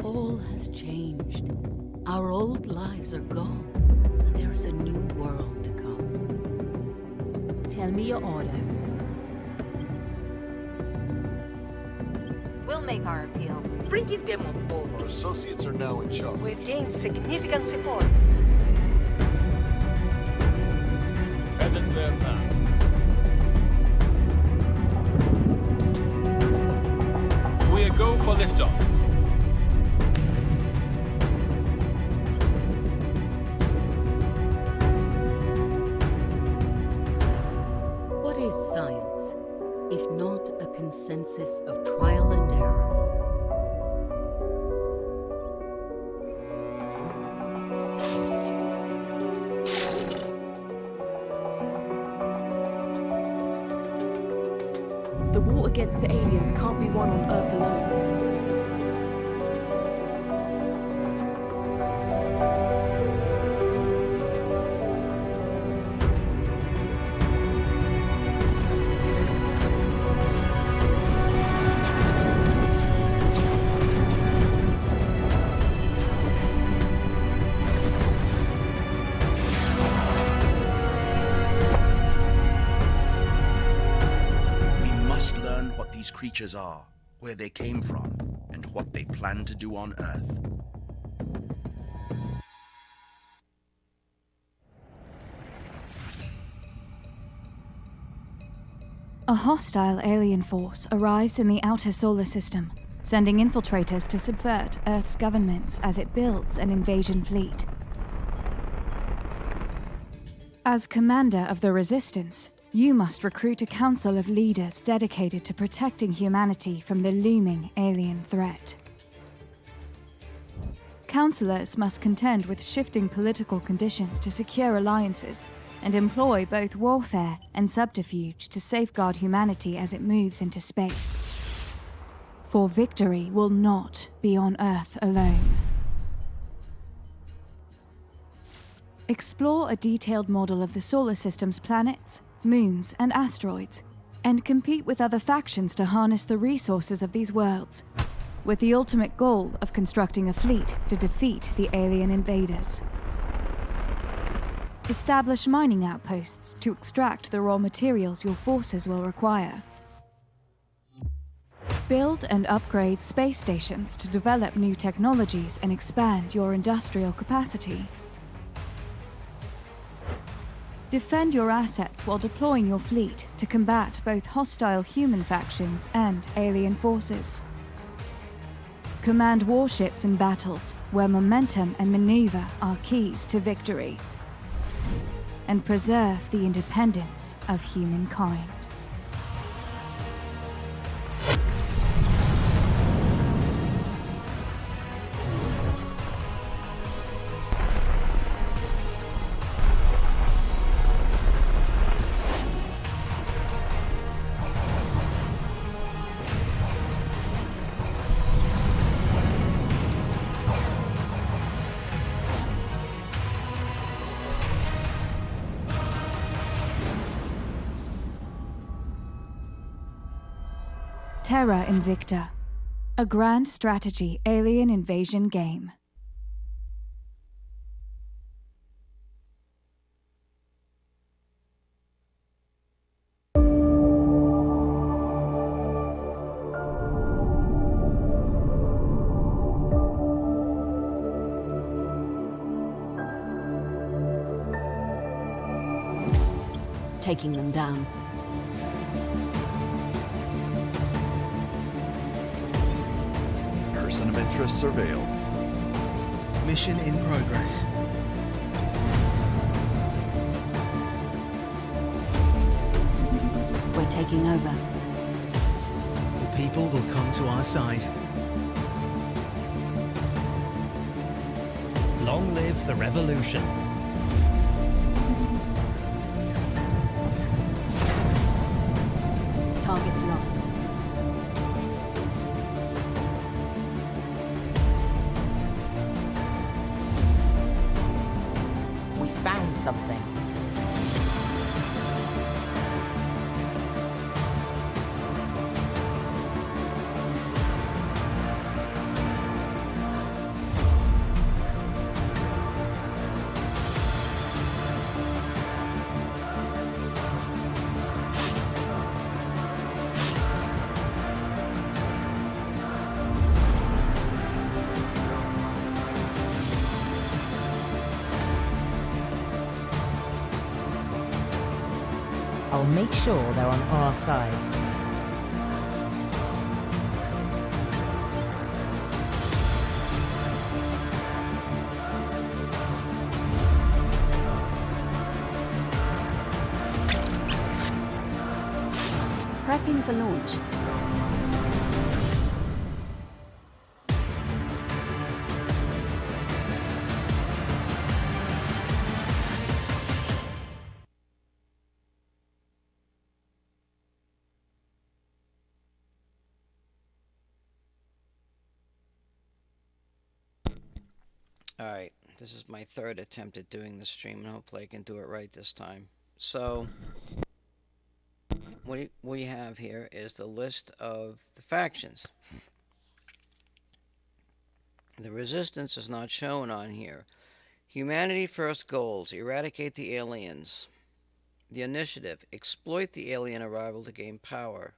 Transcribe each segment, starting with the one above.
All has changed. Our old lives are gone, but there is a new world to come. Tell me your orders. We'll make our appeal. Bringing them on board. Our associates are now in charge. We've gained significant support. Headed there now. We go for liftoff. What is science, if not a consensus of trial and error? The war against the aliens can't be won on Earth alone. These creatures are, where they came from, and what they plan to do on Earth. A hostile alien force arrives in the outer solar system, sending infiltrators to subvert Earth's governments as it builds an invasion fleet. As commander of the Resistance, you must recruit a council of leaders dedicated to protecting humanity from the looming alien threat. Councillors must contend with shifting political conditions to secure alliances and employ both warfare and subterfuge to safeguard humanity as it moves into space. For victory will not be on Earth alone. Explore a detailed model of the solar system's planets, moons, and asteroids, and compete with other factions to harness the resources of these worlds, with the ultimate goal of constructing a fleet to defeat the alien invaders. Establish mining outposts to extract the raw materials your forces will require. Build and upgrade space stations to develop new technologies and expand your industrial capacity. Defend your assets while deploying your fleet to combat both hostile human factions and alien forces. Command warships in battles where momentum and maneuver are keys to victory. And preserve the independence of humankind. Terra Invicta, a grand strategy alien invasion game. Taking them down. Person of interest surveilled. Mission in progress. We're taking over. The people will come to our side. Long live the revolution. Targets lost. We found something. I'll make sure they're on our side. Prepping for launch. Alright, this is my third attempt at doing the stream, and hopefully I can do it right this time. So, what we have here is the list of the factions. The resistance is not shown on here. Humanity First goals: eradicate the aliens. The initiative: exploit the alien arrival to gain power.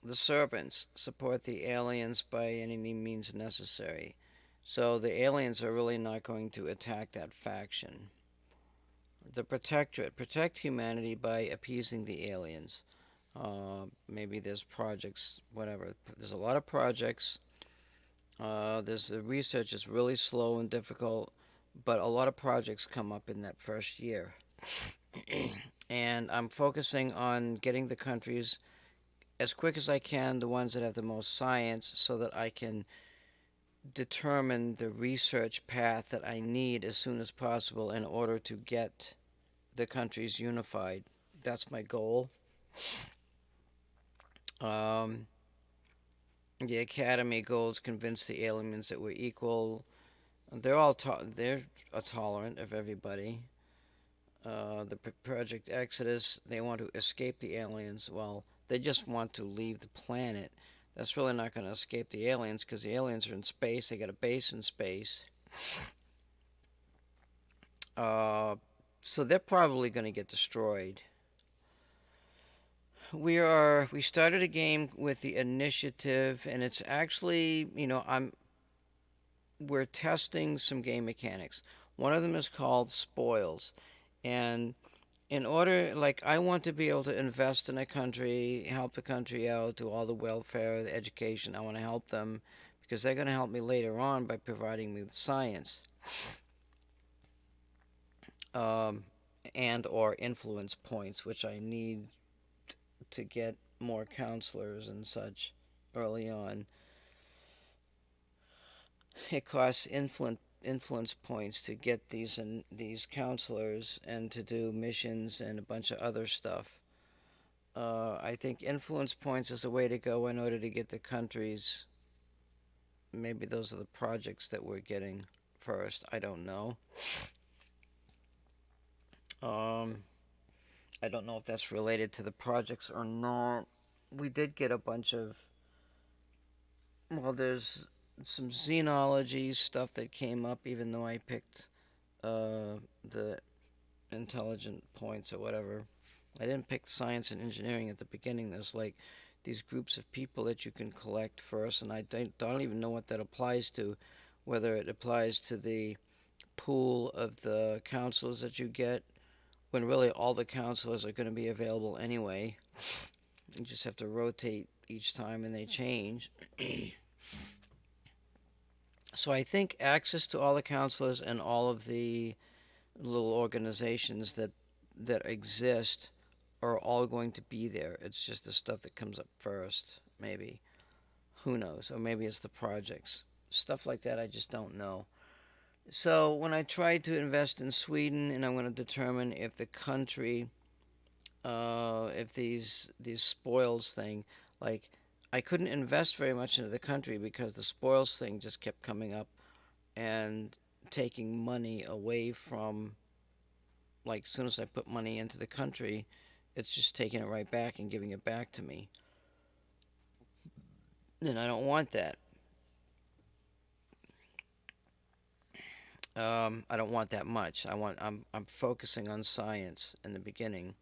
The servants: support the aliens by any means necessary. So the aliens are really not going to attack that faction. The Protectorate: protect humanity by appeasing the aliens. Maybe there's projects, whatever. There's a lot of projects. The research is really slow and difficult, but a lot of projects come up in that first year. And I'm focusing on getting the countries as quick as I can, the ones that have the most science, so that I can determine the research path that I need as soon as possible in order to get the countries unified. That's my goal. The Academy goals: convince the aliens that we're equal. They're all they're tolerant of everybody. The Project Exodus: they want to escape the aliens. Well, they just want to leave the planet. That's really not going to escape the aliens, because the aliens are in space. They got a base in space. So they're probably going to get destroyed. We started a game with the initiative, and it's actually, we're testing some game mechanics. One of them is called spoils. And in order, I want to be able to invest in a country, help the country out, do all the welfare, the education. I want to help them because they're going to help me later on by providing me with science and or influence points, which I need to get more counselors and such early on. It costs influence points to get these counselors and to do missions and a bunch of other stuff. I think influence points is the way to go in order to get the countries. Maybe those are the projects that we're getting first. I don't know. I don't know if that's related to the projects or not. We did get a bunch of... Well, there's some xenology stuff that came up, even though I picked the intelligent points or whatever. I didn't pick science and engineering at the beginning. There's these groups of people that you can collect first, and I don't even know what that applies to, whether it applies to the pool of the counselors that you get, when really all the counselors are going to be available anyway. You just have to rotate each time and they change. So I think access to all the counselors and all of the little organizations that exist are all going to be there. It's just the stuff that comes up first, maybe. Who knows? Or maybe it's the projects. Stuff like that, I just don't know. So when I tried to invest in Sweden, and I'm going to determine if the country, if these spoils thing, I couldn't invest very much into the country because the spoils thing just kept coming up and taking money away from, as soon as I put money into the country, it's just taking it right back and giving it back to me. And I don't want that. I don't want that much. I'm focusing on science in the beginning,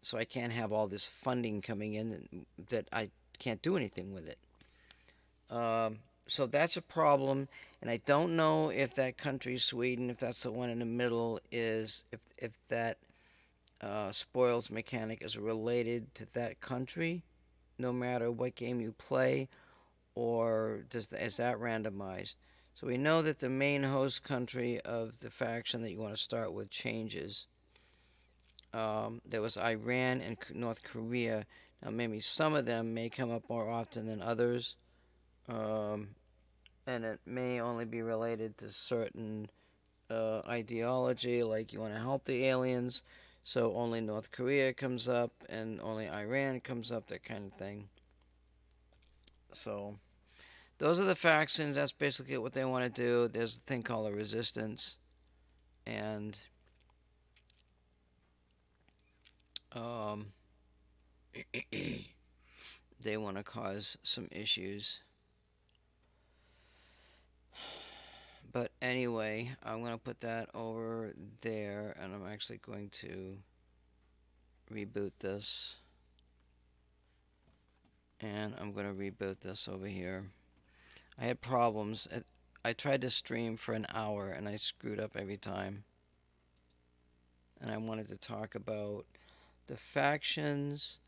so I can't have all this funding coming in that I can't do anything with it. So that's a problem, and I don't know if that country, Sweden, if that's the one in the middle, is if that spoils mechanic is related to that country, no matter what game you play, or is that randomized? So we know that the main host country of the faction that you want to start with changes. There was Iran and North Korea. Now maybe some of them may come up more often than others, and it may only be related to certain ideology, like you want to help the aliens, so only North Korea comes up and only Iran comes up, that kind of thing. So those are the factions. That's basically what they want to do. There's a thing called a resistance, and they want to cause some issues. But anyway, I'm going to put that over there, and I'm actually going to reboot this. And I'm going to reboot this over here. I had problems. I tried to stream for an hour, and I screwed up every time. And I wanted to talk about the factions,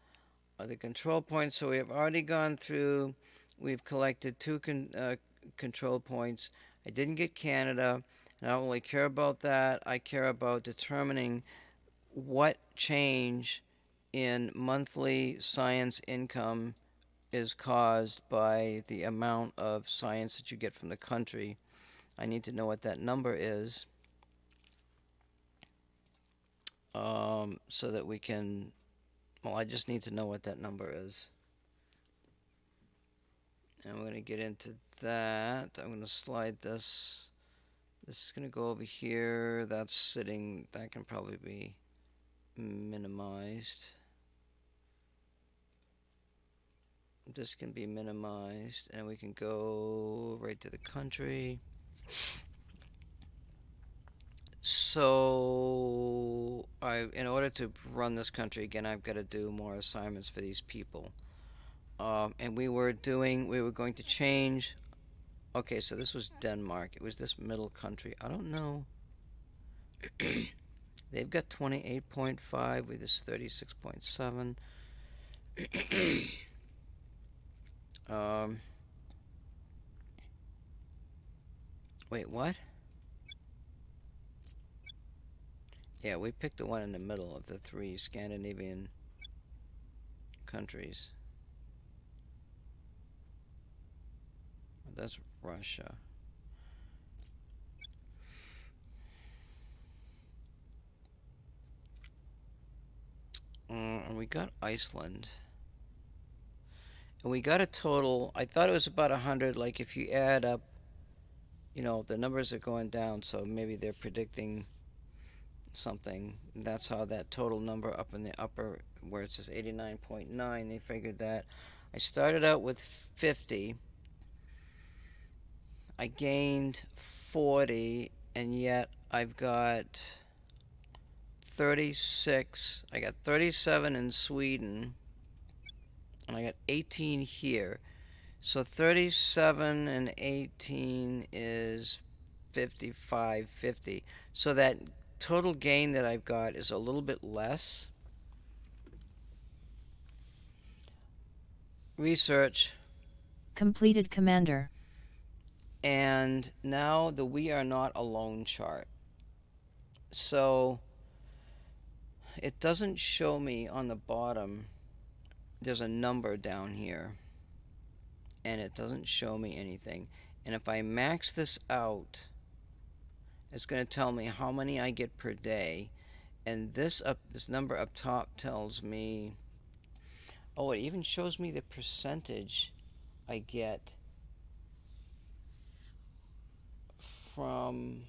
the control points. So we have already gone through. We've collected 2 control points. I didn't get Canada, and I don't really care about that. I care about determining what change in monthly science income is caused by the amount of science that you get from the country. I need to know what that number is, so that we can, well, I just need to know what that number is. And I'm going to get into that. I'm going to slide this. This is going to go over here. That's sitting, that can probably be minimized. This can be minimized, and we can go right to the country. So, in order to run this country again, I've got to do more assignments for these people. And we were going to change. Okay, so this was Denmark. It was this middle country. I don't know. They've got 28.5 with this 36.7. Wait, what? Yeah, we picked the one in the middle of the 3 Scandinavian countries. That's Russia. And we got Iceland. And we got a total, I thought it was about 100, like if you add up, you know, the numbers are going down, so maybe they're predicting something. That's how that total number up in the upper, where it says 89.9, they figured that. I started out with 50. I gained 40, and yet I've got 36. I got 37 in Sweden, and I got 18 here. So 37 and 18 is 55, 50. So that total gain that I've got is a little bit less. Research. Completed, Commander. And now the We Are Not Alone chart. So it doesn't show me on the bottom. There's a number down here, and it doesn't show me anything. And if I max this out, it's going to tell me how many I get per day. And this number up top tells me, oh, it even shows me the percentage I get from.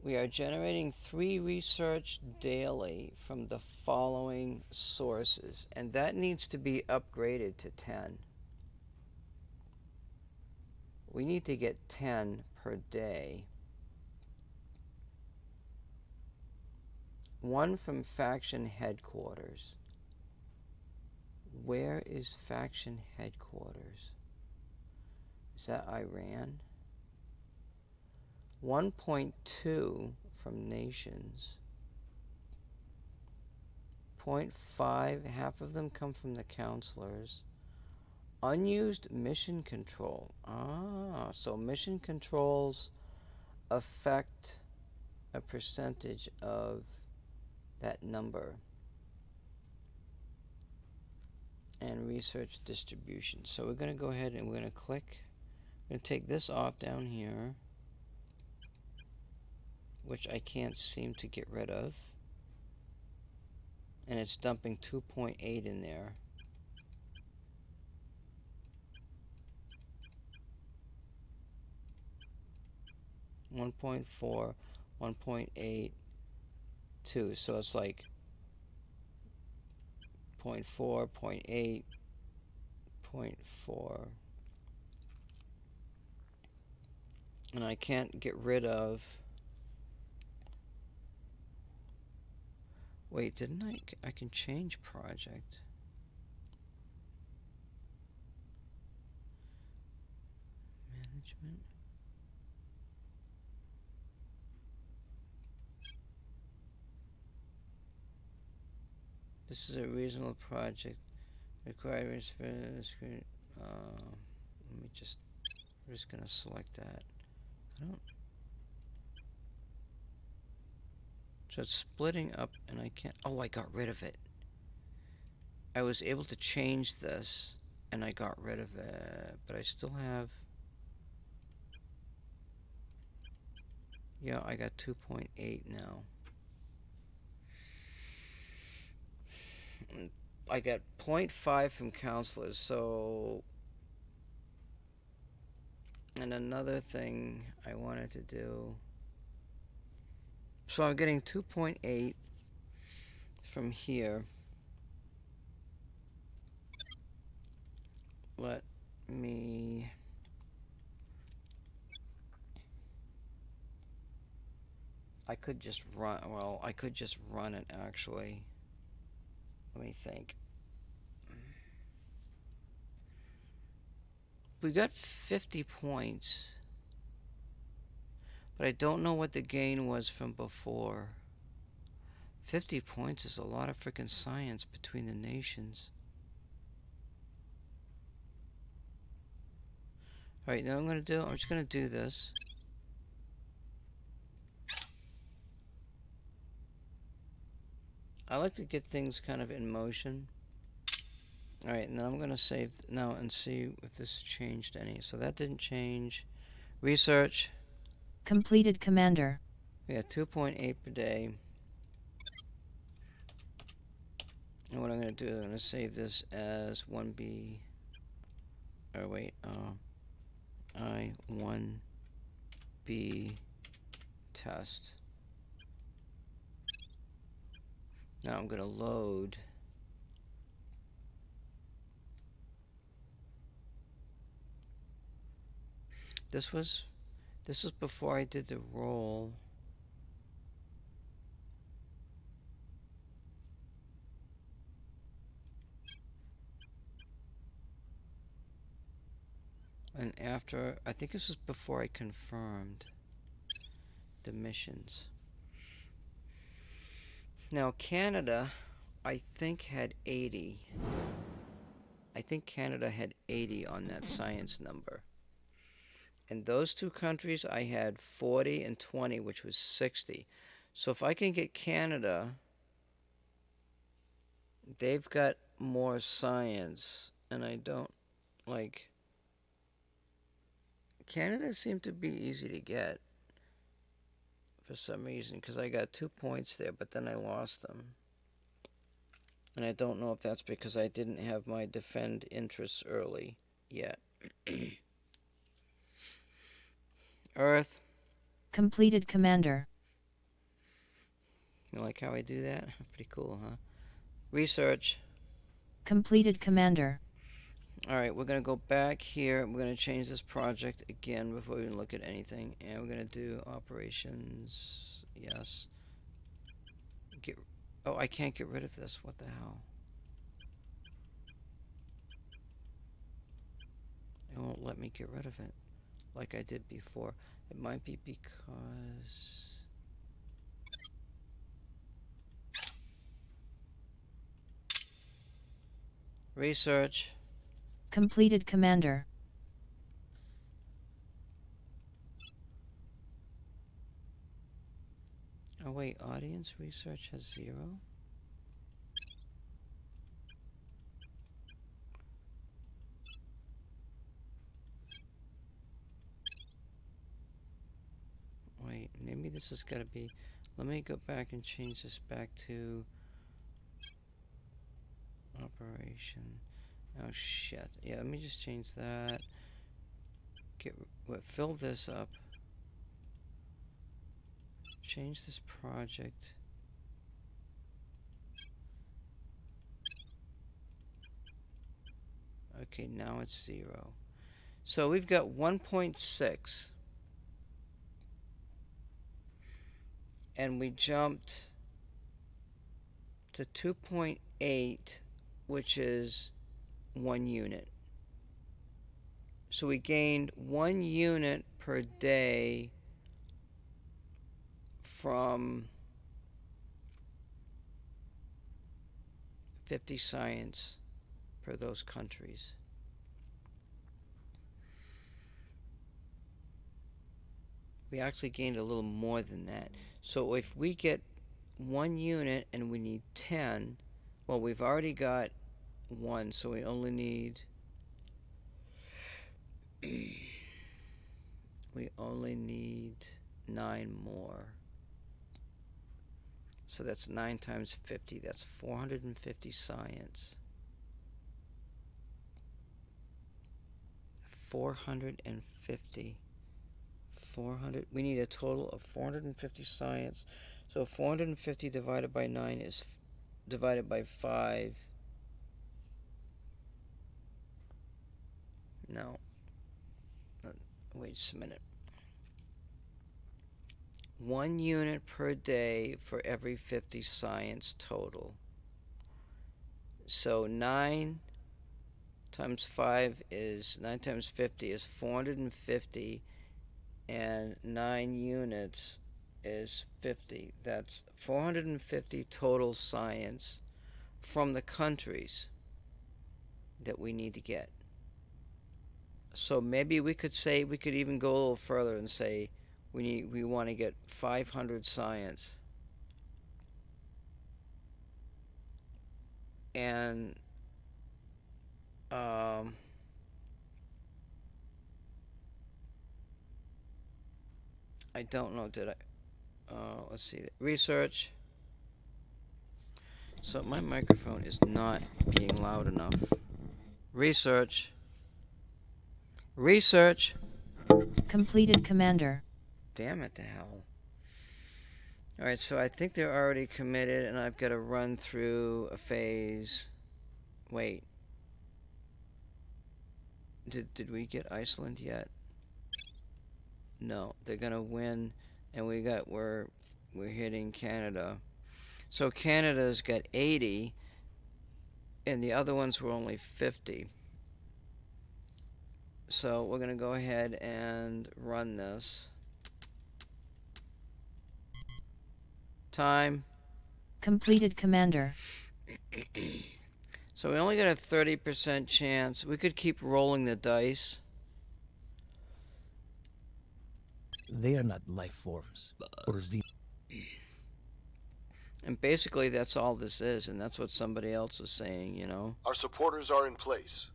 We are generating 3 research daily from the following sources, and that needs to be upgraded to 10. We need to get 10 per day. 1 from faction headquarters. Where is faction headquarters? Is that Iran? 1.2 from nations. 0.5, half of them come from the counselors. Unused mission control. Ah, so mission controls affect a percentage of that number. And research distribution. So we're going to go ahead and we're going to click. I'm going to take this off down here, which I can't seem to get rid of. And it's dumping 2.8 in there. One 1.4, 1.8, 2. So it's like 0.4, 0.8, 0.4. And I can't get rid of... Wait, didn't I can change project. Management. This is a reasonable project. Requirements for the screen. Let me just. We're just gonna select that. I don't. So it's splitting up, and I can't. Oh, I got rid of it. I was able to change this, and I got rid of it, but I still have. Yeah, I got 2.8 now. I got 0.5 from counselors, so... And another thing I wanted to do... So I'm getting 2.8 from here. Let me... I could just run... Well, I could just run it, actually. Let me think. We got 50 points. But I don't know what the gain was from before. 50 points is a lot of frickin' science between the nations. Alright, now I'm just gonna do this. I like to get things kind of in motion. Alright, now I'm gonna save now and see if this changed any. So that didn't change. Research. Completed, Commander. We got 2.8 per day. And what I'm gonna do is I'm gonna save this as 1B. Or wait, I1B test. Now I'm gonna load. This was before I did the roll. And after, I think this was before I confirmed the missions. Now Canada, I think had 80. I think Canada had 80 on that science number. And those two countries, I had 40 and 20, which was 60. So if I can get Canada, they've got more science, and I don't, like... Canada seemed to be easy to get for some reason, because I got 2 points there, but then I lost them. And I don't know if that's because I didn't have my defend interests early yet. Earth. Completed, Commander. You like how I do that? Pretty cool, huh? Research. Completed, Commander. Alright, we're going to go back here. We're going to change this project again before we even look at anything. And we're going to do operations. Yes. Oh, I can't get rid of this. What the hell? It won't let me get rid of it like I did before. It might be because... Research. Completed, Commander. Oh wait, audience research has 0? Wait, maybe this has got to be... Let me go back and change this back to... Operation. Oh shit. Yeah, let me just change that. Fill this up. Change this project. Okay, now it's 0. So we've got 1.6. And we jumped to 2.8, which is 1 unit. So we gained 1 unit per day from 50 science per those countries. We actually gained a little more than that. So if we get 1 unit and we need 10, well, we've already got 1, so we only need... we only need 9 more. So that's 9 times 50. That's 450 science. 450. 400. We need a total of 450 science. So 450 divided by 9 is divided by 5. No. Wait just a minute. 1 unit per day for every 50 science total. So 9 times 5 is 9 times 50 is 450, and 9 units is 50. That's 450 total science from the countries that we need to get. So maybe we could say, we could even go a little further and say we want to get 500 science. And I don't know, did I? Let's see. Research. So my microphone is not being loud enough. Research. Research. Completed, Commander. Damn it to hell. Alright, so I think they're already committed, and I've got to run through a phase. Wait. Did we get Iceland yet? No, they're gonna win, and we're hitting Canada. So Canada's got 80, and the other ones were only 50. So we're gonna go ahead and run this. Time. Completed, Commander. So we only got a 30% chance. We could keep rolling the dice. They are not life forms. Or And basically that's all this is, and that's what somebody else was saying, you know. Our supporters are in place.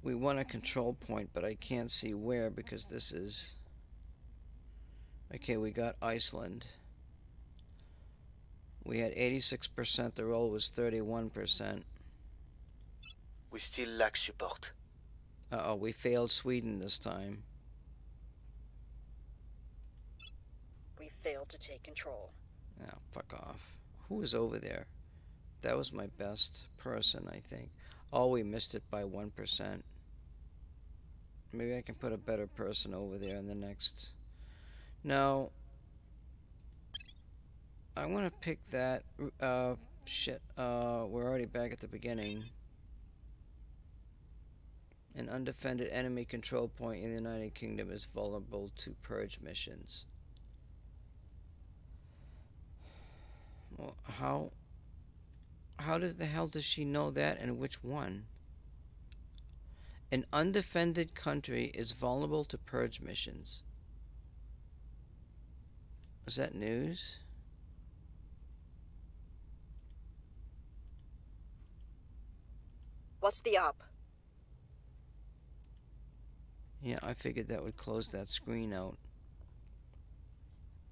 We want a control point, but I can't see where because this is... Okay, we got Iceland. We had 86%, the roll was 31%. We still lack support. Uh-oh, we failed Sweden this time. We failed to take control. Oh, fuck off. Who was over there? That was my best person, I think. Oh, we missed it by 1%. Maybe I can put a better person over there in the next... No. I want to pick that... shit. We're already back at the beginning. An undefended enemy control point in the United Kingdom is vulnerable to purge missions. Well, how does the hell does she know that and which one? An undefended country is vulnerable to purge missions. Is that news? What's the up? Yeah, I figured that would close that screen out.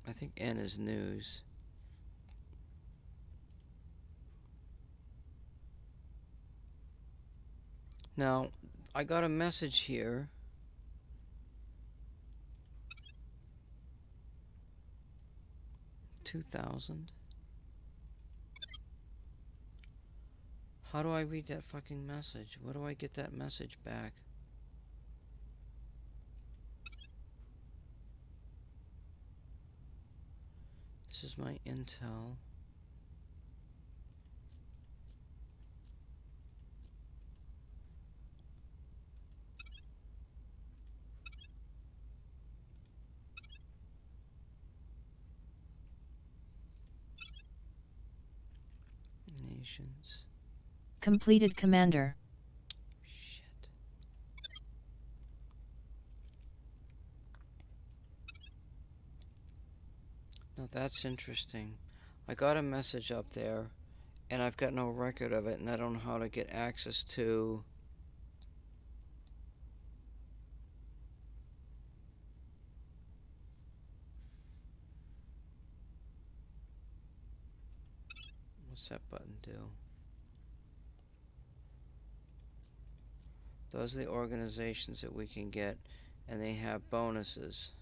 I think N is news. Now, I got a message here. $2,000. How do I read that fucking message? Where do I get that message back? This is my intel. Nations. Completed, Commander. Shit. Now that's interesting. I got a message up there, and I've got no record of it, and I don't know how to get access to... What's that button do? Those are the organizations that we can get, and they have bonuses.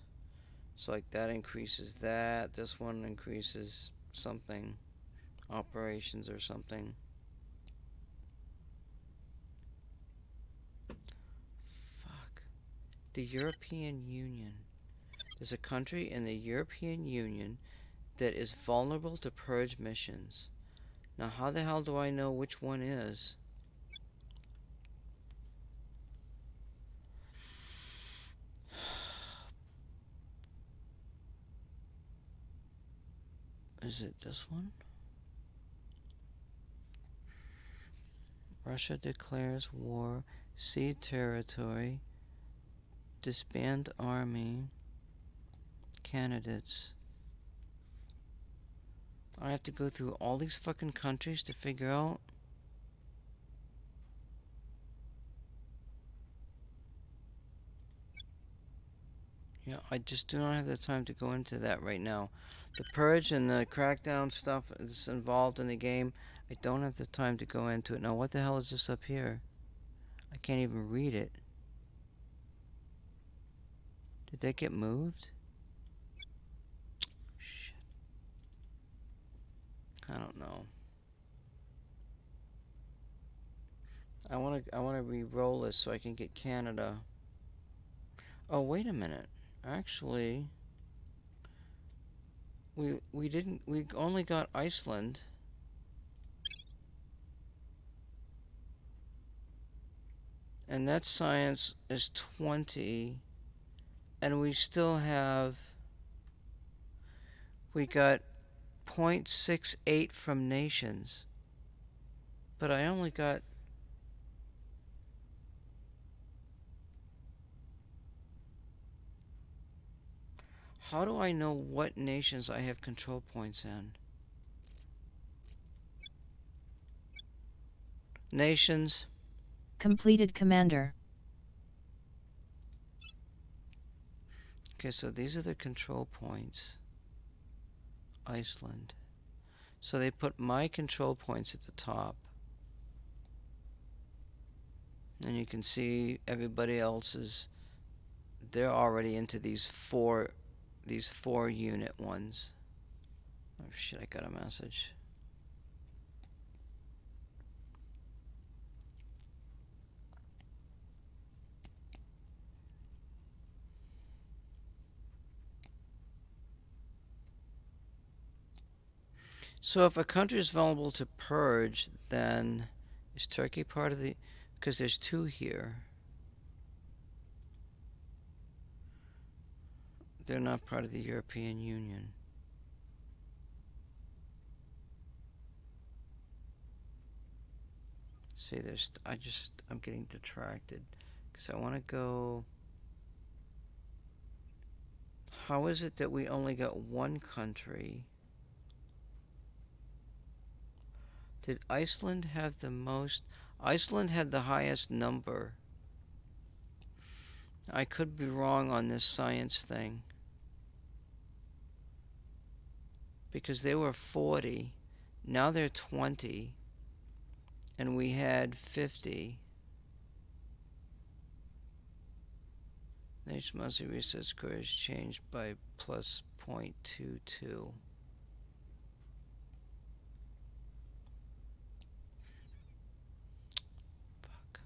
So like that increases that, this one increases something, operations or something. Fuck. The European Union. There's a country in the European Union that is vulnerable to purge missions. Now how the hell do I know which one is? Is it this one? Russia declares war, cede territory, disband army, candidates. I have to go through all these fucking countries to figure out. Yeah, I just do not have the time to go into that right now. The purge and the crackdown stuff is involved in the game. I don't have the time to go into it. Now, what the hell is this up here? I can't even read it. Did that get moved? Shit. I don't know. I wanna re-roll this so I can get Canada. Oh, wait a minute. Actually, we only got Iceland. And that science is 20. And we still have, we got 0.68 from nations. But I only got, how do I know what nations I have control points in? Nations. Completed, Commander. Okay, so these are the control points. Iceland. So they put my control points at the top. And you can see everybody else's, they're already into these four unit ones. Oh shit, I got a message. So if a country is vulnerable to purge, then is Turkey part of the... Because there's two here. They're not part of the European Union. See, I'm getting detracted. Because I want to go... How is it that we only got one country? Did Iceland have the most? Iceland had the highest number. I could be wrong on this science thing. Because they were 40. Now they're 20. And we had 50. Nature mostly research score is changed by plus 0.22. Fuck.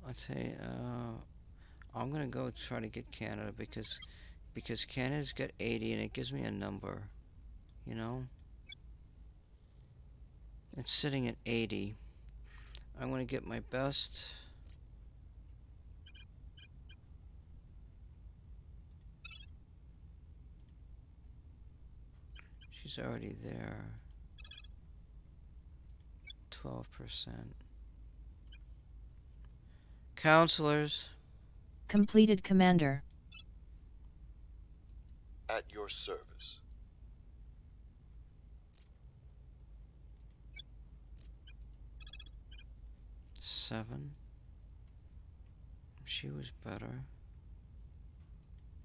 Let's say, I'm gonna go try to get Canada because Canada's got 80 and it gives me a number, you know? It's sitting at 80. I'm gonna get my best. She's already there. 12%. Counselors. Completed, Commander. At your service. Seven. She was better.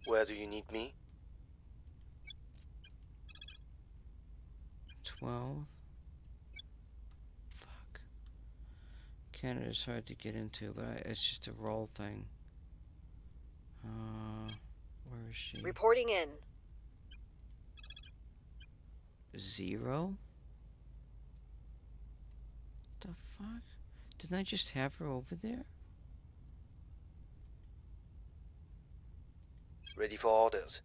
Where do you need me? 12. Fuck. Canada's hard to get into, but it's just a roll thing. Where is she? Reporting in. 0? The fuck? Didn't I just have her over there? Ready for orders.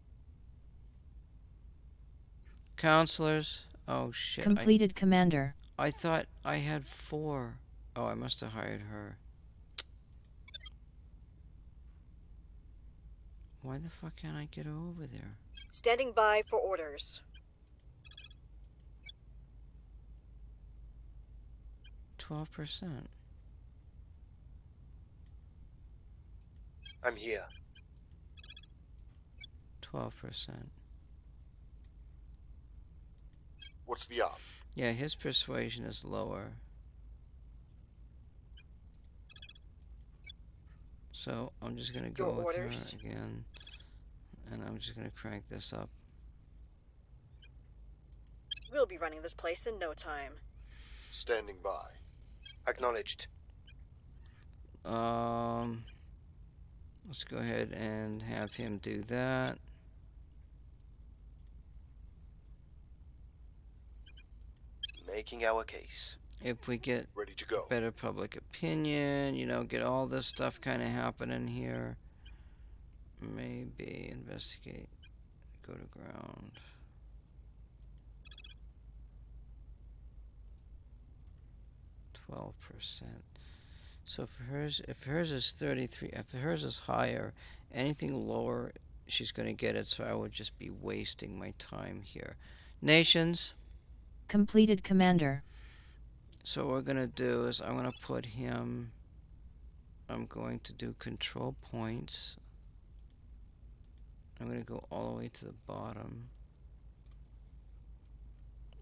Counselors. Oh shit. Completed, Commander. I thought I had 4. Oh, I must have hired her. Why the fuck can't I get her over there? Standing by for orders. 12%. I'm here. 12%. What's the op? Yeah, his persuasion is lower. So I'm just gonna go with her again, and I'm just gonna crank this up. We'll be running this place in no time. Standing by. Acknowledged. Let's go ahead and have him do that. Making our case. If we get ready to go. Better public opinion, you know, get all this stuff kind of happening here. Maybe investigate. Go to ground. %. So if hers is 33, if hers is higher, anything lower, she's going to get it. So I would just be wasting my time here. Nations. Completed, Commander. So what we're going to do is I'm going to put him, I'm going to do control points. I'm going to go all the way to the bottom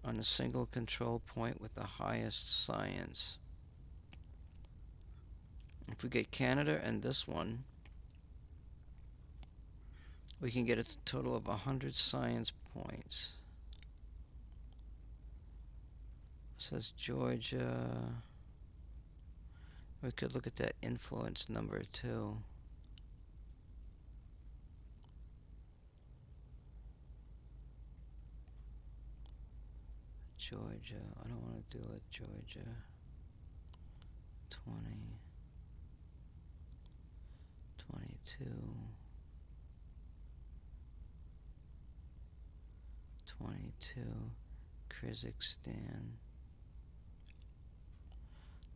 on a single control point with the highest science. If we get Canada and this one, we can get a total of 100 science points. Says Georgia. We could look at that influence number too. Georgia. I don't want to do it. Georgia. 20. 22. 22. Kyrgyzstan.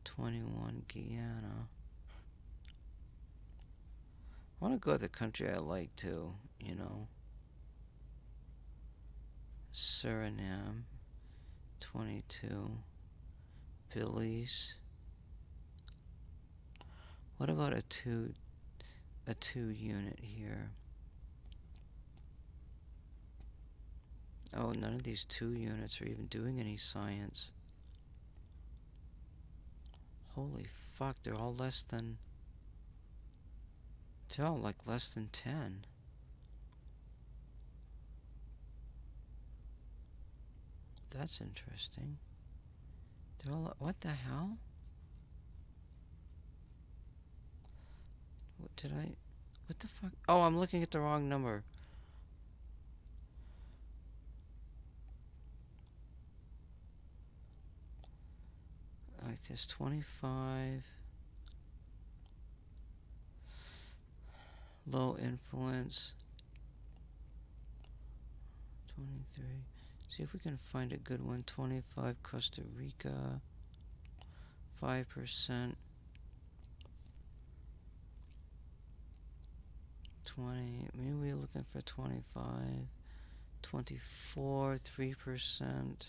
21 Guyana, I want to go to the country I like too, you know. Suriname, 22. Belize. What about a two unit here? Oh, none of these 2 units are even doing any science. Holy fuck, they're all less than... They're all like less than 10. That's interesting. They're all... What the hell? What did I... What the fuck? Oh, I'm looking at the wrong number. Like there's 25. Low influence. 23. See if we can find a good one. 25 Costa Rica. 5%. 20. Maybe we're looking for 25. 24. 3%.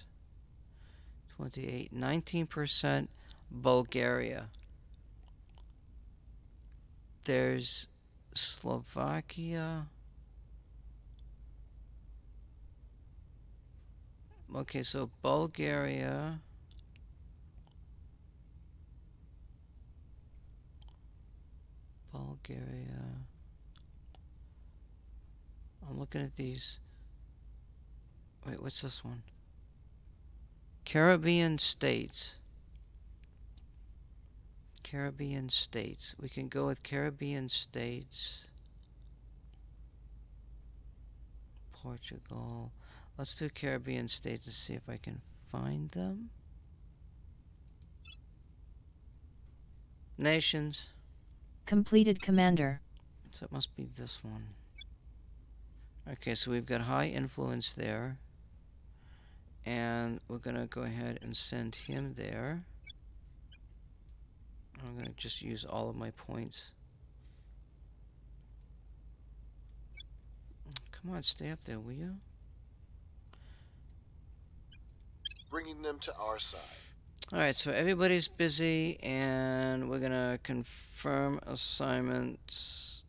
28. 19% Bulgaria. There's Slovakia. Okay, so Bulgaria. I'm looking at these. Wait, what's this one? Caribbean states. Caribbean states. We can go with Caribbean states. Portugal. Let's do Caribbean states to see if I can find them. Nations. Completed, Commander. So it must be this one. Okay, so we've got high influence there. And we're going to go ahead and send him there. I'm going to just use all of my points. Come on, stay up there, will you? Bringing them to our side. Alright, so everybody's busy, and we're going to confirm assignments.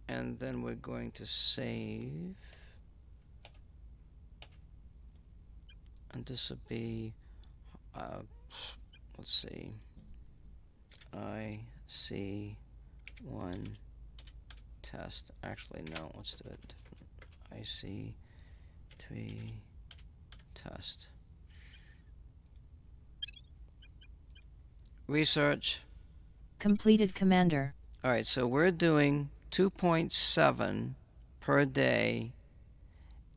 And then we're going to save. And this will be, let's see, IC1 test. Actually, no, let's do it different. IC3 test. Research. Completed, Commander. Alright, so we're doing 2.7 per day,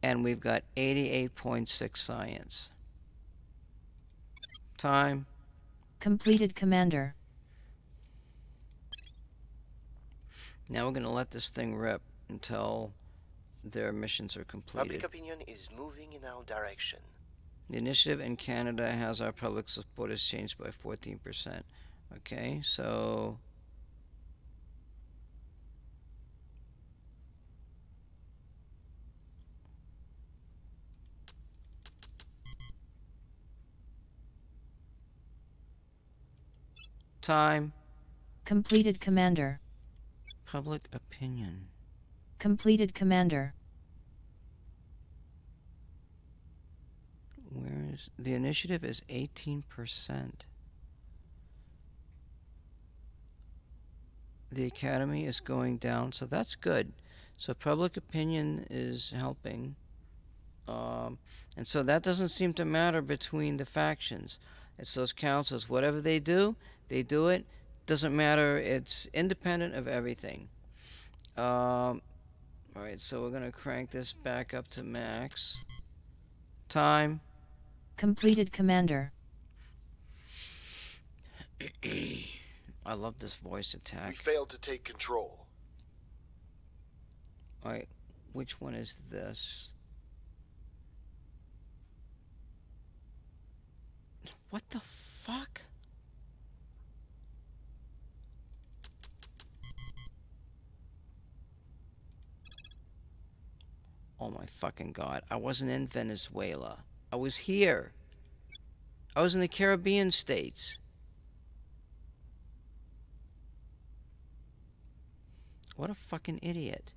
and we've got 88.6 science. Time. Completed, Commander. Now we're going to let this thing rip until their missions are completed. Public opinion is moving in our direction. The initiative in Canada has our public support has changed by 14%. Okay, so... Time. Completed, Commander. Public opinion. Completed, Commander. Where is... The initiative is 18%. The academy is going down, so that's good. So public opinion is helping. And so that doesn't seem to matter between the factions. It's those councils. Whatever they do it. Doesn't matter. It's independent of everything. Alright, so we're going to crank this back up to max. Time. Completed, Commander. I love this voice attack. We failed to take control. Alright, which one is this? What the fuck? Oh my fucking god. I wasn't in Venezuela. I was here. I was in the Caribbean states. What a fucking idiot.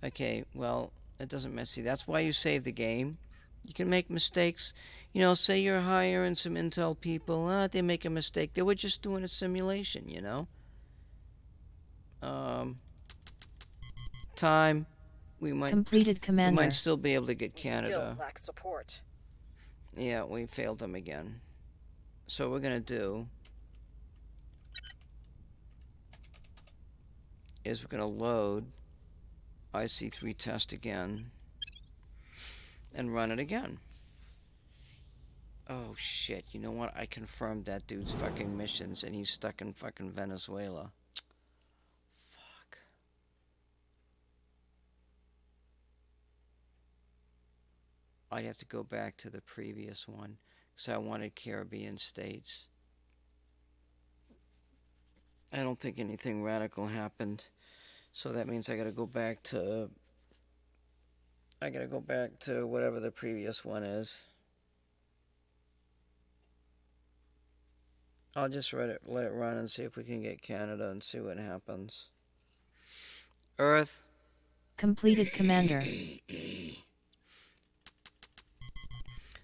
Okay, well, it doesn't matter. See, that's why you save the game. You can make mistakes. You know, say you're hiring some intel people. They make a mistake. They were just doing a simulation, you know? Time. We might Completed, Commander. We might still be able to get We Canada. still lack support. Yeah, we failed them again. So what we're gonna do is we're gonna load IC3 test again and run it again. Oh shit, you know what? I confirmed that dude's fucking missions and he's stuck in fucking Venezuela. Fuck. I'd have to go back to the previous one because I wanted Caribbean states. I don't think anything radical happened. So that means I gotta go back to whatever the previous one is. I'll just let it run and see if we can get Canada and see what happens. Earth. Completed, Commander.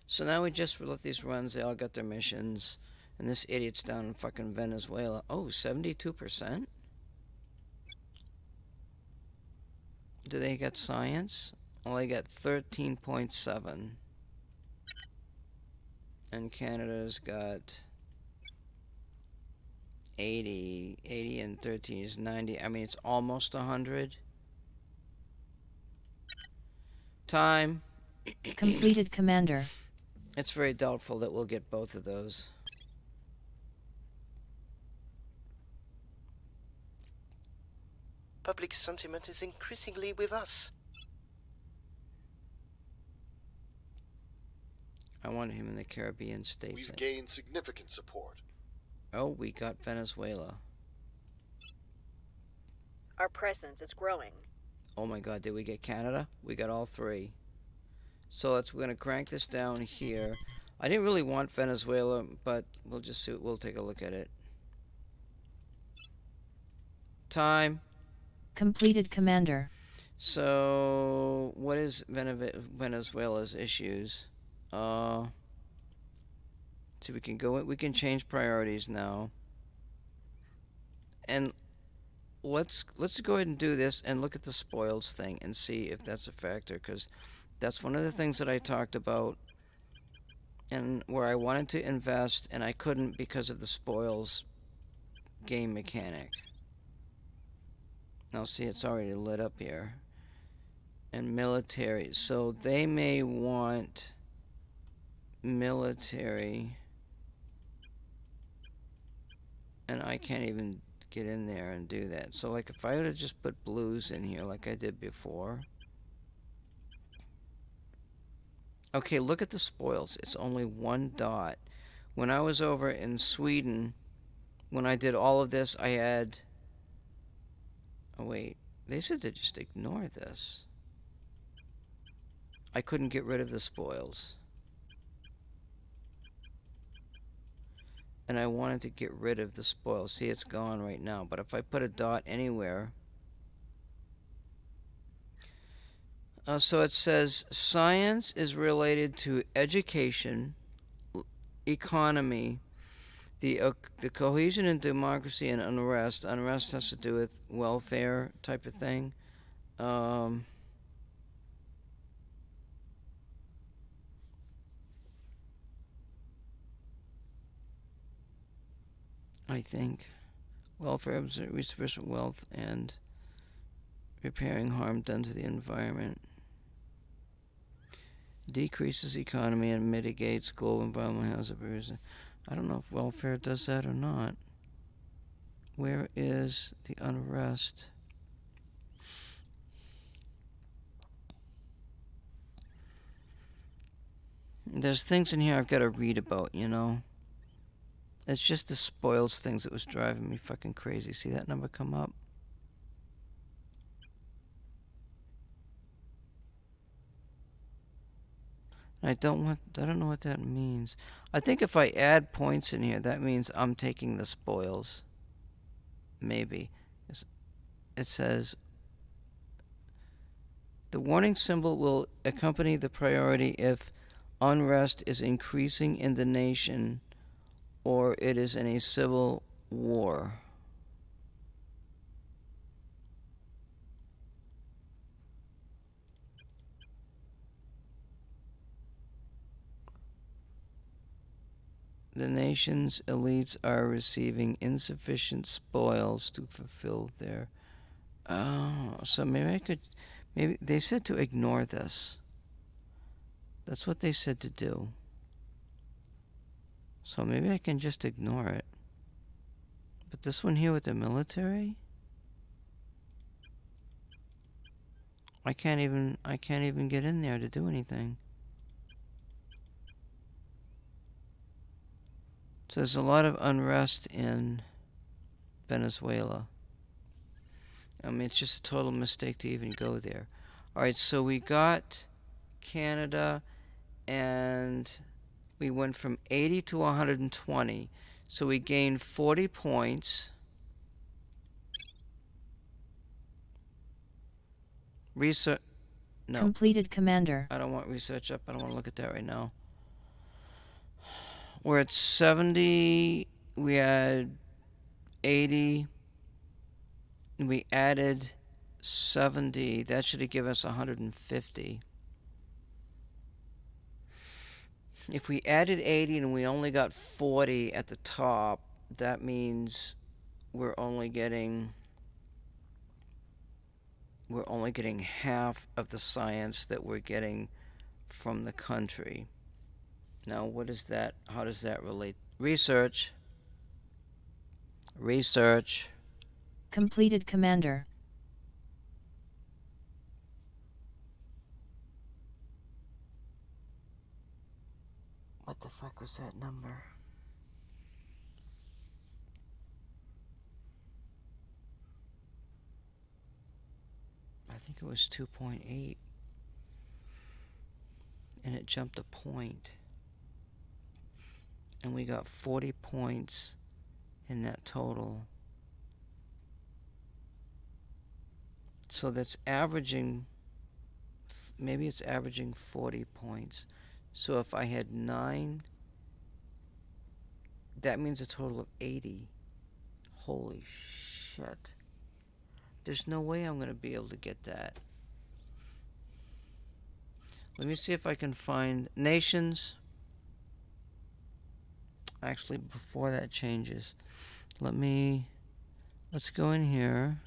So now we just let these runs, they all got their missions. And this idiot's down in fucking Venezuela. Oh, 72%? Do they get science? Well, they got 13.7. And Canada's got 80. 80 and 13 is 90. I mean, it's almost 100. Time. Completed, Commander. It's very doubtful that we'll get both of those. Public sentiment is increasingly with us. I wanted him in the Caribbean states. We've gained significant support. Oh, we got Venezuela. Our presence is growing. Oh my god, did we get Canada? We got all three. So we're gonna crank this down here. I didn't really want Venezuela, but we'll just see. We'll take a look at it. Time. Completed, Commander. So what is Venezuela's issues? So we can go. We can change priorities now. And let's go ahead and do this and look at the spoils thing and see if that's a factor, because that's one of the things that I talked about and where I wanted to invest and I couldn't because of the spoils game mechanic. Now see, it's already lit up here. And military, so they may want military, and I can't even get in there and do that. So like if I would have just put blues in here like I did before. Okay, look at the spoils. It's only 1 dot. When I was over in Sweden, when I did all of this, I had... Oh wait, they said to just ignore this. I couldn't get rid of the spoils. And I wanted to get rid of the spoils. See, it's gone right now. But if I put a dot anywhere... so it says, science is related to education, economy, the cohesion and democracy and unrest. Unrest has to do with welfare type of thing. I think welfare, resource wealth, and repairing harm done to the environment. Decreases economy and mitigates global environmental hazards. I don't know if welfare does that or not. Where is the unrest? There's things in here I've got to read about, you know. It's just the spoils things that was driving me fucking crazy. See that number come up? I don't know what that means. I think if I add points in here, that means I'm taking the spoils. Maybe. It says the warning symbol will accompany the priority if unrest is increasing in the nation or it is in a civil war. The nation's elites are receiving insufficient spoils to fulfill their... Oh, so maybe they said to ignore this. That's what they said to do. So maybe I can just ignore it. But this one here with the military? I can't even get in there to do anything. So there's a lot of unrest in Venezuela. I mean, it's just a total mistake to even go there. Alright, so we got Canada, and we went from 80 to 120. So we gained 40 points. Research. No. Completed, Commander. I don't want research up. I don't want to look at that right now. We're at 70. We had 80. We added 70. That should have given us 150. If we added 80 and we only got 40 at the top, that means we're only getting half of the science that we're getting from the country. Now, what is that? How does that relate? Research. Research. Completed, Commander. What the fuck was that number? I think it was 2.8. And it jumped a point. And we got 40 points in that total. So that's averaging, maybe it's averaging 40 points. So if I had 9, that means a total of 80. Holy shit. There's no way I'm going to be able to get that. Let me see if I can find nations. Actually, before that changes, let's go in here.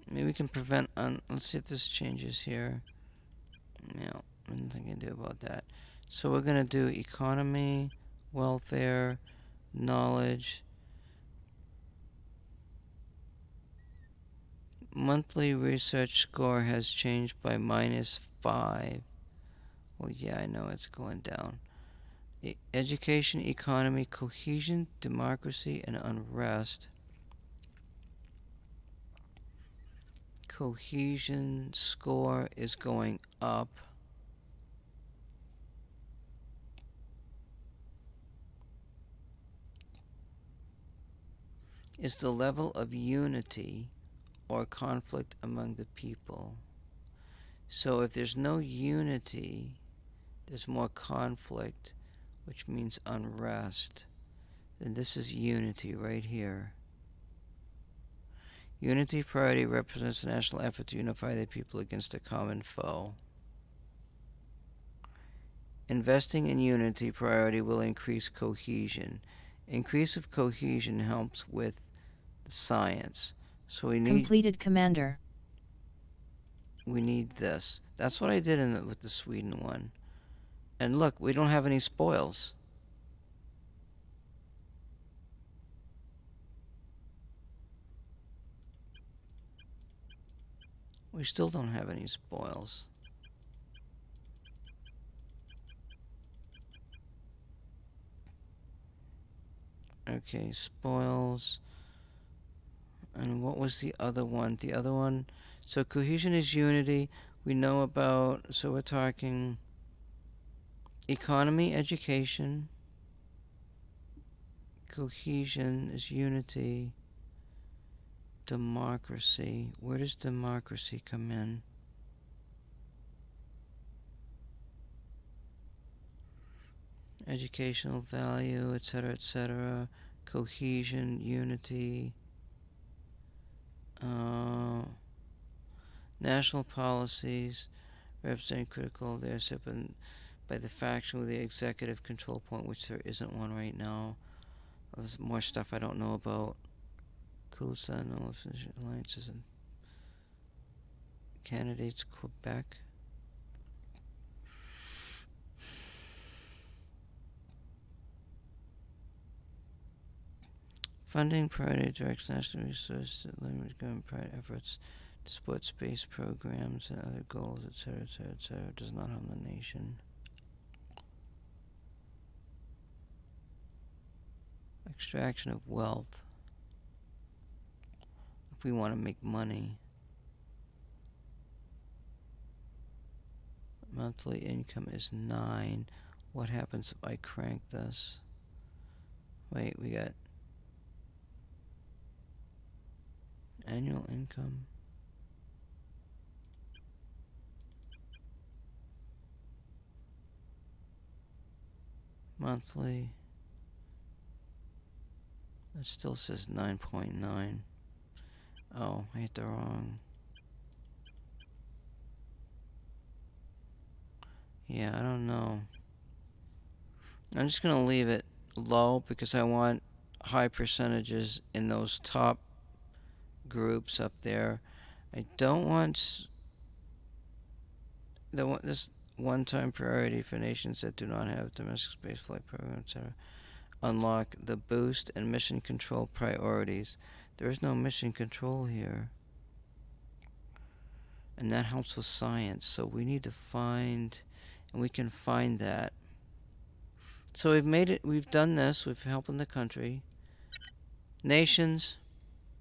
Maybe we can prevent let's see if this changes here. No, nothing I can do about that. So we're gonna do economy, welfare, knowledge. Monthly research score has changed by -5. Well, yeah, I know it's going down. Education, economy, cohesion, democracy, and unrest. Cohesion score is going up. Is the level of unity or conflict among the people. So if there's no unity, there's more conflict, which means unrest. And this is unity right here. Unity priority represents a national effort to unify the people against a common foe. Investing in unity priority will increase cohesion. Increase of cohesion helps with the science. So we need... Completed, Commander. We need this. That's what I did with the Sweden one. And look, we don't have any spoils. We still don't have any spoils. Okay, spoils. And what was the other one? The other one, so cohesion is unity. We know about, so we're talking economy, education. Cohesion is unity. Democracy. Where does democracy come in? Educational value, etc., etc. Cohesion, unity. National policies represent critical leadership and by the faction with the executive control point, which there isn't one right now. There's more stuff I don't know about. Cool alliances and candidates, Quebec. Funding priority directs national resources to limit government private efforts to support space programs and other goals, etc., etc., etc. Does not harm the nation. Extraction of wealth. If we want to make money. Monthly income is 9. What happens if I crank this? Wait, we got annual income. Monthly. It still says 9.9. Oh, I hit the wrong. Yeah, I don't know. I'm just going to leave it low because I want high percentages in those top groups up there. I don't want this one-time priority for nations that do not have domestic spaceflight program, etc. Unlock the boost and mission control priorities. There is no mission control here. And that helps with science. So we need to find, and we can find that. So we've made it, we've done this, we've helped in the country. Nations.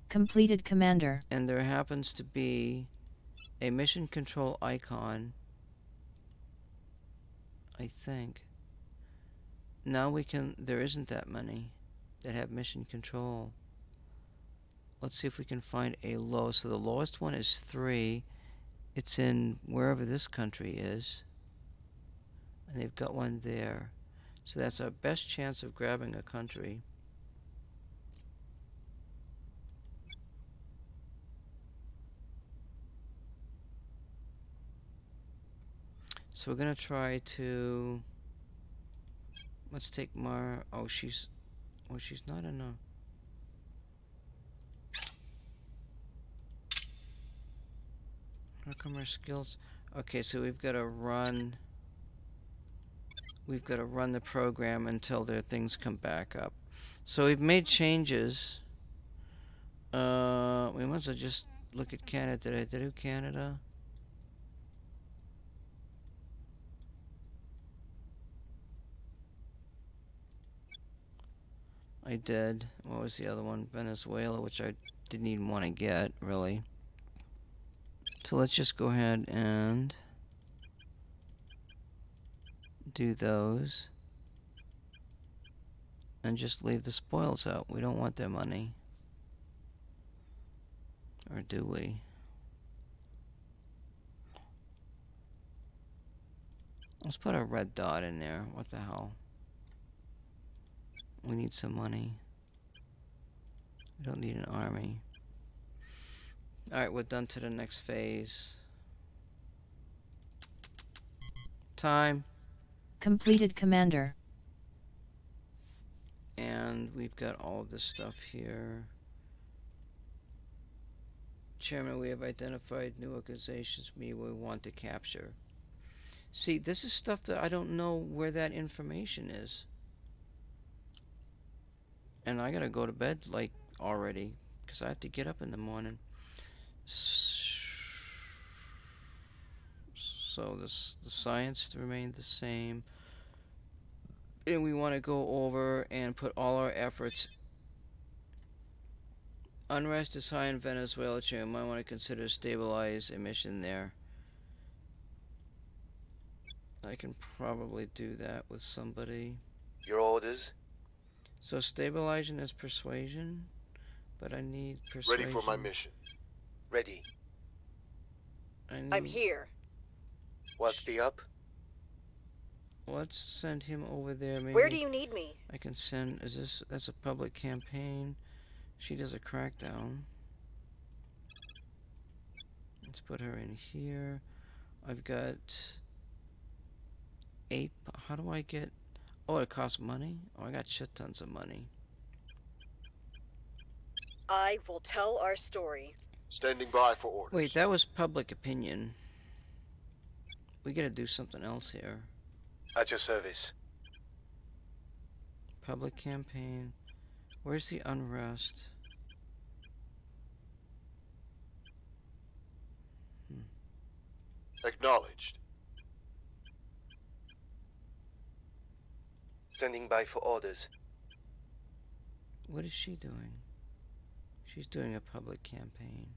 Completed, Commander. And there happens to be a mission control icon, I think. Now we can, there isn't that many that have mission control. Let's see if we can find a low. So the lowest one is 3. It's in wherever this country is. And they've got one there. So that's our best chance of grabbing a country. So we're going to try to... Let's take Mar... Oh, she's not enough. How come our skills... Okay, so we've got to run... We've got to run the program until their things come back up. So we've made changes. We might as well just look at Canada. Did I do Canada? I did. What was the other one? Venezuela, which I didn't even want to get, really. So let's just go ahead and do those. And just leave the spoils out. We don't want their money. Or do we? Let's put a red dot in there. What the hell? We need some money. We don't need an army. Alright, we're done to the next phase. Time. Completed, Commander. And we've got all of this stuff here. Chairman, we have identified new organizations we want to capture. See, this is stuff that I don't know where that information is. And I gotta go to bed, like, already. Because I have to get up in the morning. So the science remained the same. And we want to go over and put all our efforts. Unrest is high in Venezuela, too. You might want to consider stabilize a mission there. I can probably do that with somebody. Your orders? So stabilizing is persuasion, but I need persuasion. Ready for my mission. Ready. I'm here. What's the up? Let's send him over there. Maybe Where do you need me? I can send. That's a public campaign. She does a crackdown. Let's put her in here. I've got 8. How do I get? Oh, it costs money. Oh, I got shit tons of money. I will tell our story. Standing by for orders. Wait, that was public opinion. We gotta do something else here. At your service. Public campaign. Where's the unrest? Acknowledged. Standing by for orders. What is she doing? She's doing a public campaign.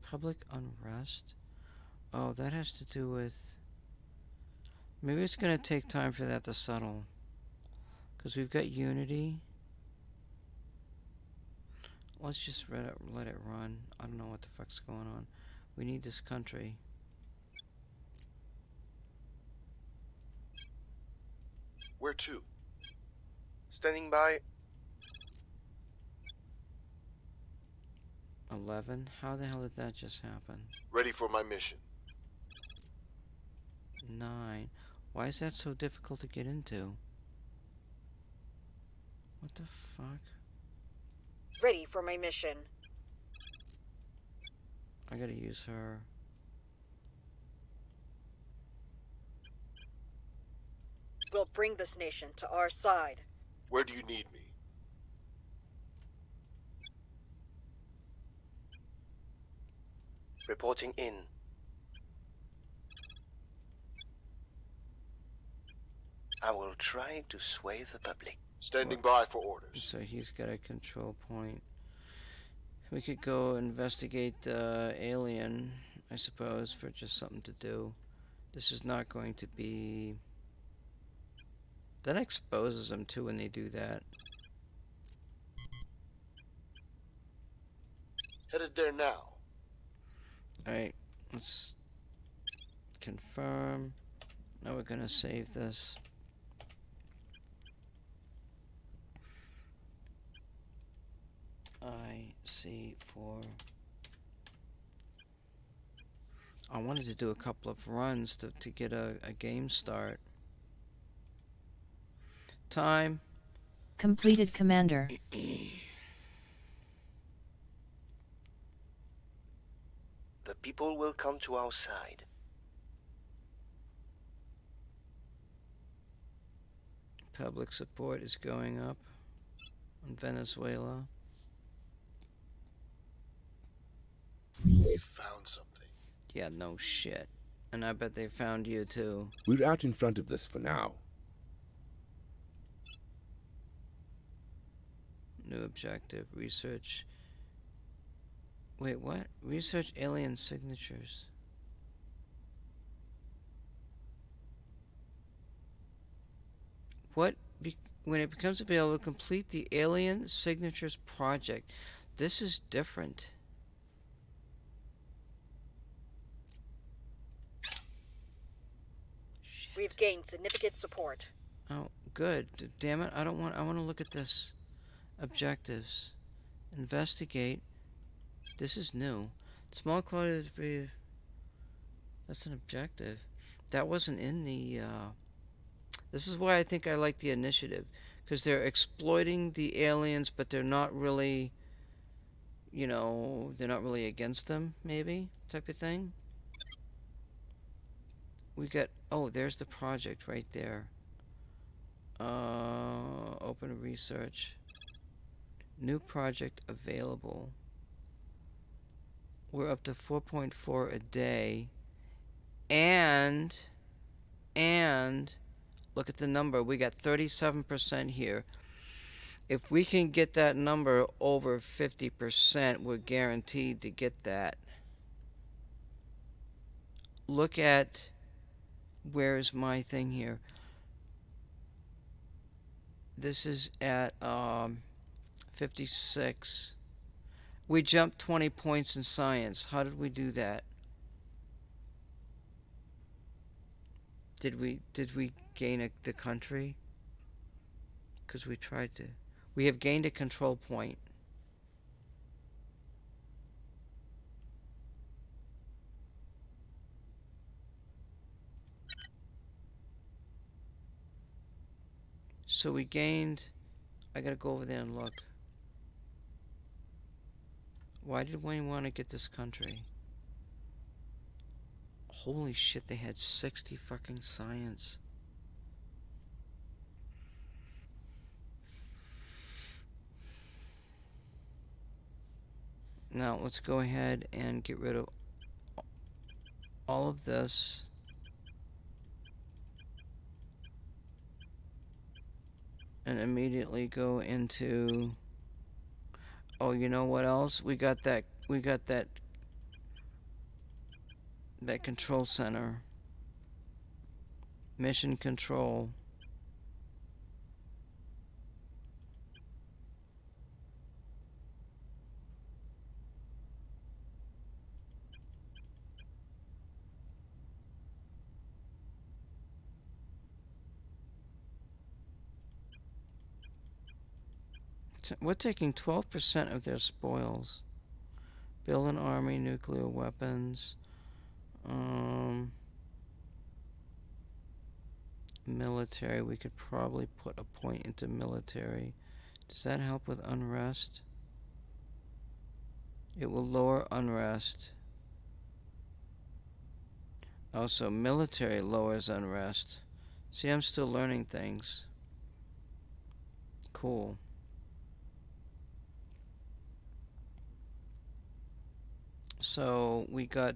Public unrest? Oh, that has to do with... Maybe it's going to take time for that to settle. Because we've got unity. Let's just let it run. I don't know what the fuck's going on. We need this country. Where to? Standing by. 11? How the hell did that just happen? Ready for my mission. 9. Why is that so difficult to get into? What the fuck? Ready for my mission. I gotta use her. We'll bring this nation to our side. Where do you need me? Reporting in. I will try to sway the public. Standing by for orders. So he's got a control point. We could go investigate Alien, I suppose, for just something to do. This is not going to be... That exposes them too when they do that. Headed there now. Alright, let's confirm. Now we're gonna save this. IC4. I wanted to do a couple of runs to get a game start. Time. Completed, Commander. The people will come to our side. Public support is going up in Venezuela. They found something. Yeah, no shit. And I bet they found you too. We're out in front of this for now. New objective. Research. Wait, what? Research alien signatures. What? When it becomes available, complete the Alien Signatures project. This is different. We've gained significant support. Oh, good. Damn it, I want to look at this. Objectives. Investigate. This is new. Small quantity. That's an objective. That wasn't in the, This is why I think I like the initiative. Because they're exploiting the aliens, but they're not really, you know, they're not really against them, maybe, type of thing. We got, oh, there's the project right there. Open research. New project available. We're up to 4.4 a day. And look at the number. We got 37% here. If we can get that number over 50%, we're guaranteed to get that. Look at, where's my thing here? This is at 56. We jumped 20 points in science. How did we do that? Did we gain the country? Because we tried to. We have gained a control point. So we gained. I gotta go over there and look. Why did we want to get this country? Holy shit, they had 60 fucking science. Now let's go ahead and get rid of all of this. And immediately go into, oh, you know what else? We got that control center. Mission control. We're taking 12% of their spoils. Build an army, nuclear weapons. Military, we could probably put a point into military. Does that help with unrest? It will lower unrest. Also, military lowers unrest. See, I'm still learning things. Cool. So we got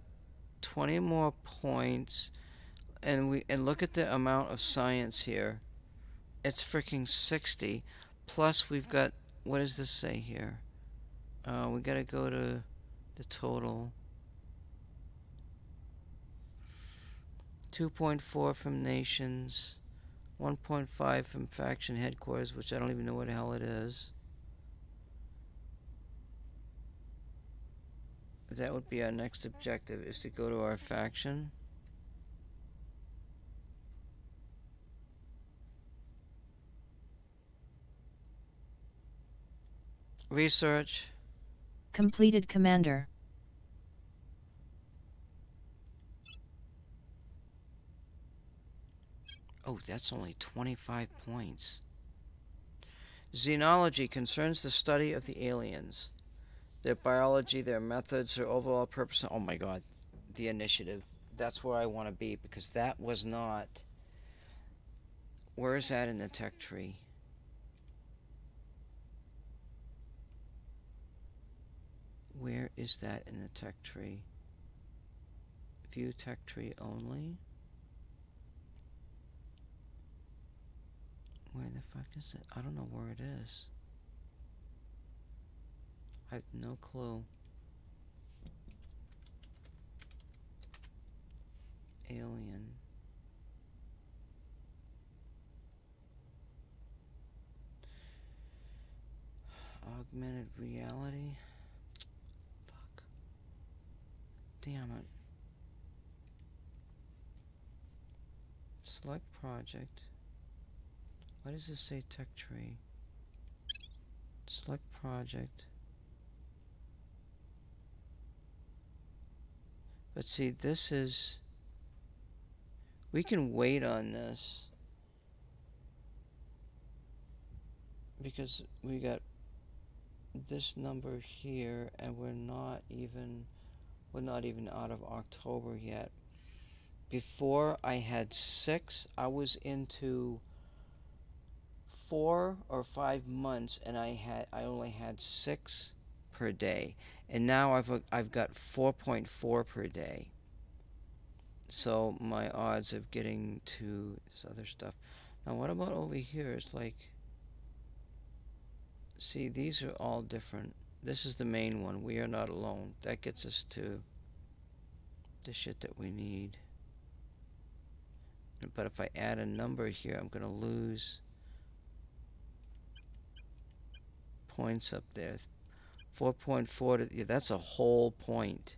20 more points, and look at the amount of science here. It's freaking 60. Plus we've got, what does this say here? We gotta go to the total. 2.4 from nations, 1.5 from faction headquarters, which I don't even know what the hell it is. That would be our next objective, is to go to our faction. Research. Completed, Commander. Oh, that's only 25 points. Xenology concerns the study of the aliens. Their biology, their methods, their overall purpose. Oh my god. The initiative. That's where I want to be, because that was not... Where is that in the tech tree? Where is that in the tech tree? View tech tree only? Where the fuck is it? I don't know where it is. I have no clue. Alien. Augmented reality. Fuck. Damn it. Select project. Why does this say tech tree? Select project. But see, this is... We can wait on this. Because we got this number here, and we're not even out of October yet. Before I had 6, I was into 4 or 5 months, and I only had 6 per day, and now I've got 4.4 per day. So my odds of getting to this other stuff. Now what about over here? It's like, see, these are all different. This is the main one. We are not alone. That gets us to the shit that we need. But if I add a number here, I'm gonna lose points up there. 4.4 to, yeah, that's a whole point.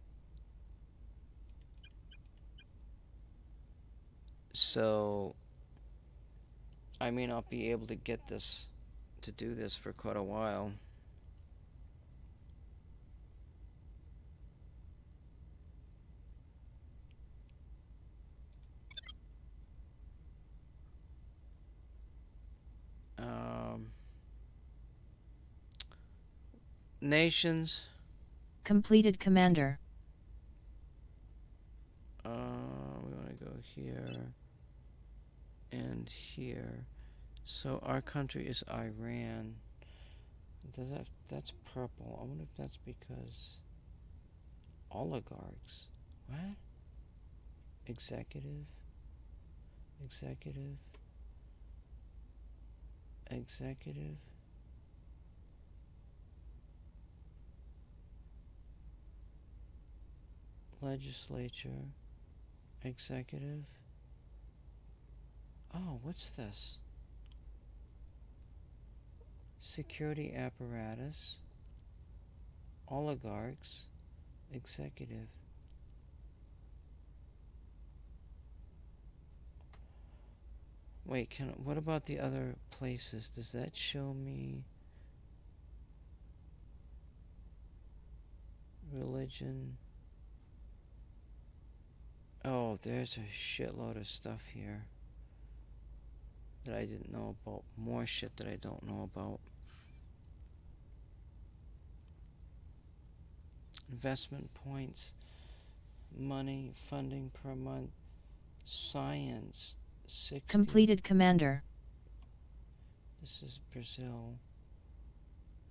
So I may not be able to get this to do this for quite a while. Nations. Completed, Commander. We want to go here and here. So our country is Iran. That's purple. I wonder if that's because oligarchs. What? Executive. Executive. Executive. Legislature. Executive. Oh, what's this? Security apparatus. Oligarchs. Executive. Wait, what about the other places? Does that show me religion? Oh, there's a shitload of stuff here that I didn't know about. More shit that I don't know about. Investment points, money, funding per month, science, 60. Completed, Commander. This is Brazil.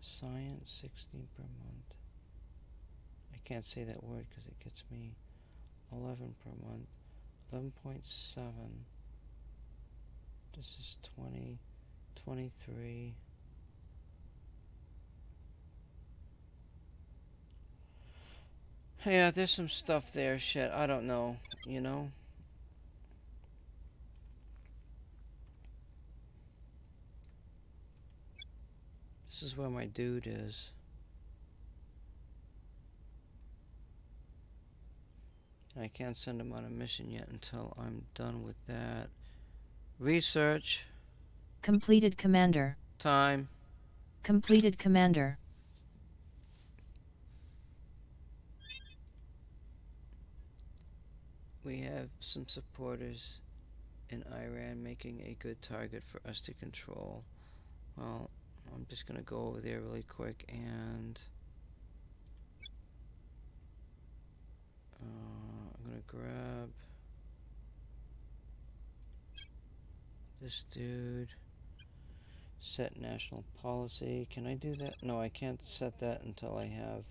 Science, 16 per month. I can't say that word because it gets me 11 per month. 11.7. This is 20, 23. Yeah, there's some stuff there, shit, I don't know, you know? This is where my dude is. I can't send him on a mission yet until I'm done with that. Research. Completed, Commander. Time. Completed, Commander. We have some supporters in Iran making a good target for us to control. Well, I'm just gonna go over there really quick and I'm gonna grab this dude. Set national policy. Can I do that? No, I can't set that until I have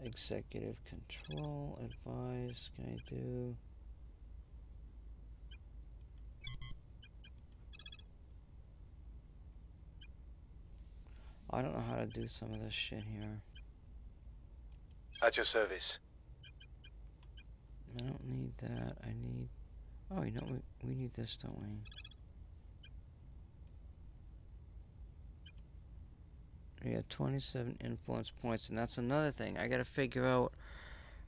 executive control. Advise. Can I do? I don't know how to do some of this shit here. At your service. I don't need that. I need... Oh, you know, we need this, don't we? We got 27 influence points, and that's another thing. I gotta figure out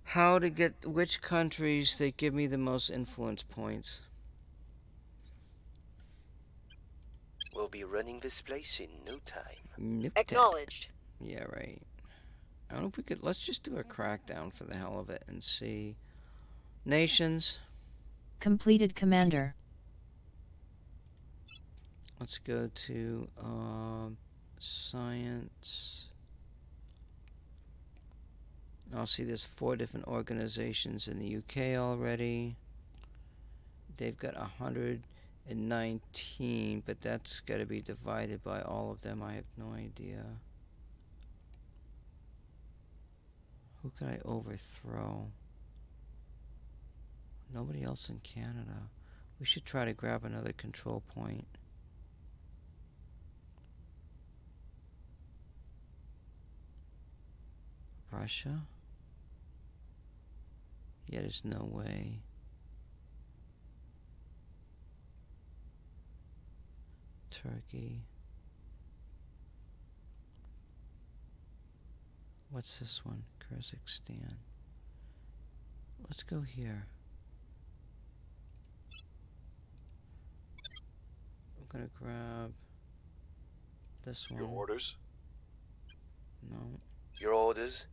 how to get which countries that give me the most influence points. We'll be running this place in no time. Nope. Acknowledged. Yeah, right. I don't know if we could... Let's just do a crackdown for the hell of it and see. Nations. Completed, Commander. Let's go to science. I'll see there's 4 different organizations in the UK already. They've got 119, but that's got to be divided by all of them. I have no idea. Who could I overthrow? Nobody else in Canada. We should try to grab another control point. Russia? Yeah, there's no way. Turkey. What's this one? Kazakhstan. Let's go here. I'm gonna grab this one. Your orders? No. Your orders?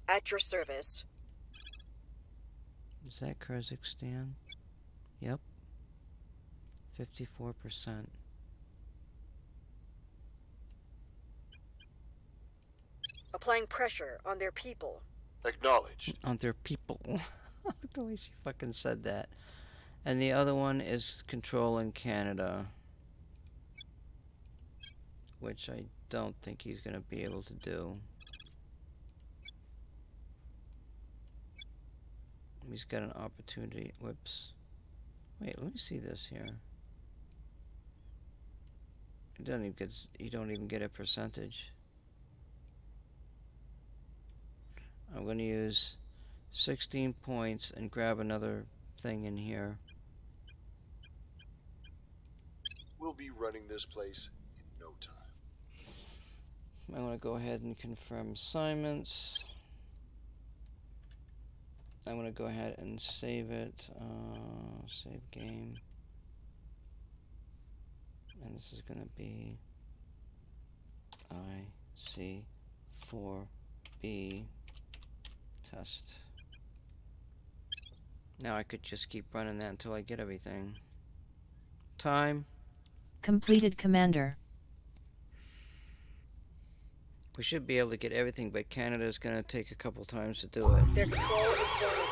At your service. Is that Kazakhstan? Yep. 54%. Applying pressure on their people. Acknowledged. On their people. The way she fucking said that. And the other one is controlling Canada. Which I don't think he's going to be able to do. He's got an opportunity. Whoops. Wait, let me see this here. It doesn't even get, you don't even get a percentage. I'm going to use 16 points and grab another thing in here. We'll be running this place in no time. I'm going to go ahead and confirm assignments. I'm going to go ahead and save it. Save game. And this is going to be IC4B test. Now I could just keep running that until I get everything. Time. Completed, Commander. We should be able to get everything, but Canada's going to take a couple times to do it. Their control is vulnerable.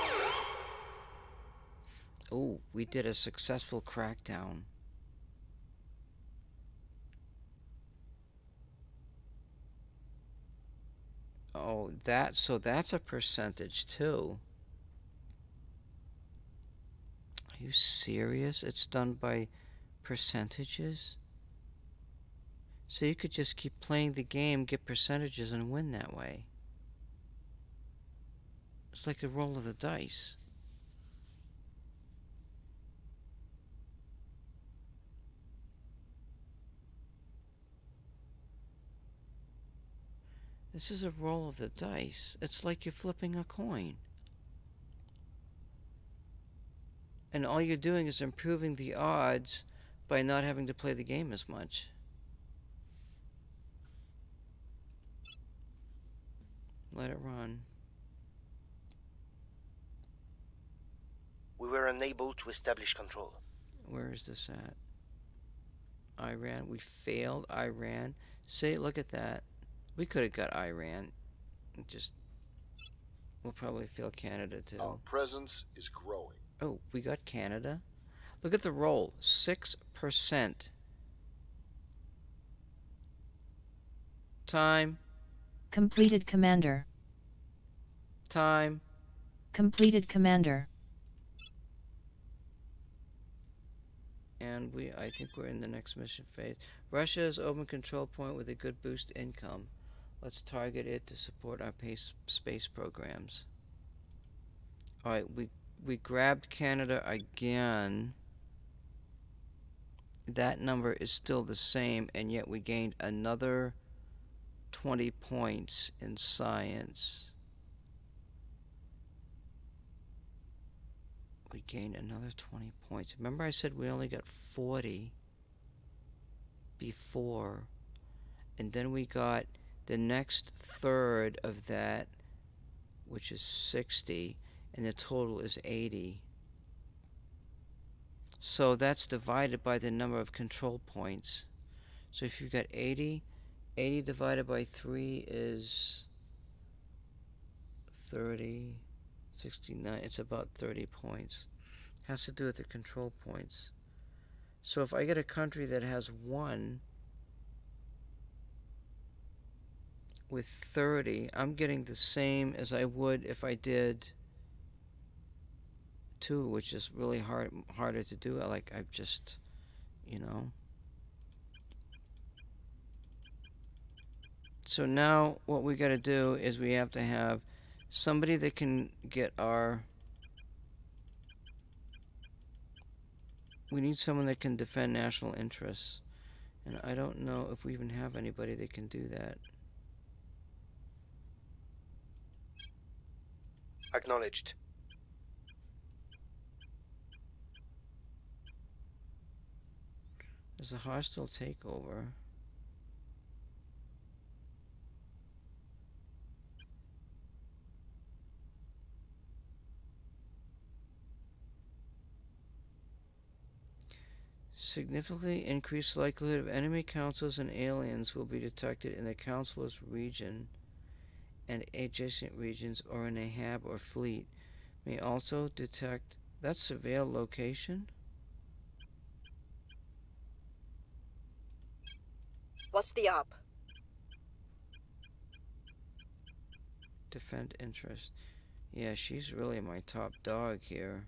Oh, we did a successful crackdown. Oh, so that's a percentage too. Are you serious? It's done by percentages? So you could just keep playing the game, get percentages, and win that way. It's like a roll of the dice. This is a roll of the dice. It's like you're flipping a coin. And all you're doing is improving the odds by not having to play the game as much. Let it run. We were unable to establish control. Where is this at? Iran. We failed Iran. See, look at that. We could have got Iran. We'll probably fail Canada too. Our presence is growing. Oh, we got Canada? Look at the roll. 6%. Time. Completed, Commander. Time. Completed, Commander. And I think we're in the next mission phase. Russia has open control point with a good boost income. Let's target it to support our space programs. Alright, we grabbed Canada again. That number is still the same, and yet we gained another 20 points in science. We gained another 20 points. Remember I said we only got 40 before, and then we got the next third of that, which is 60, and the total is 80. So that's divided by the number of control points. So if you've got 80, 80 divided by 3 is 30, 69. It's about 30 points. Has to do with the control points. So if I get a country that has 1 with 30, I'm getting the same as I would if I did too, which is really harder to do. I've just, you know. So now what we got to do is we have to have somebody that can get our. We need someone that can defend national interests, and I don't know if we even have anybody that can do that. Acknowledged. There's a hostile takeover. Significantly increased likelihood of enemy councils and aliens will be detected in the council's region and adjacent regions or in a hab or fleet. May also detect. That's surveil location? What's the op? Defend interest. Yeah, she's really my top dog here.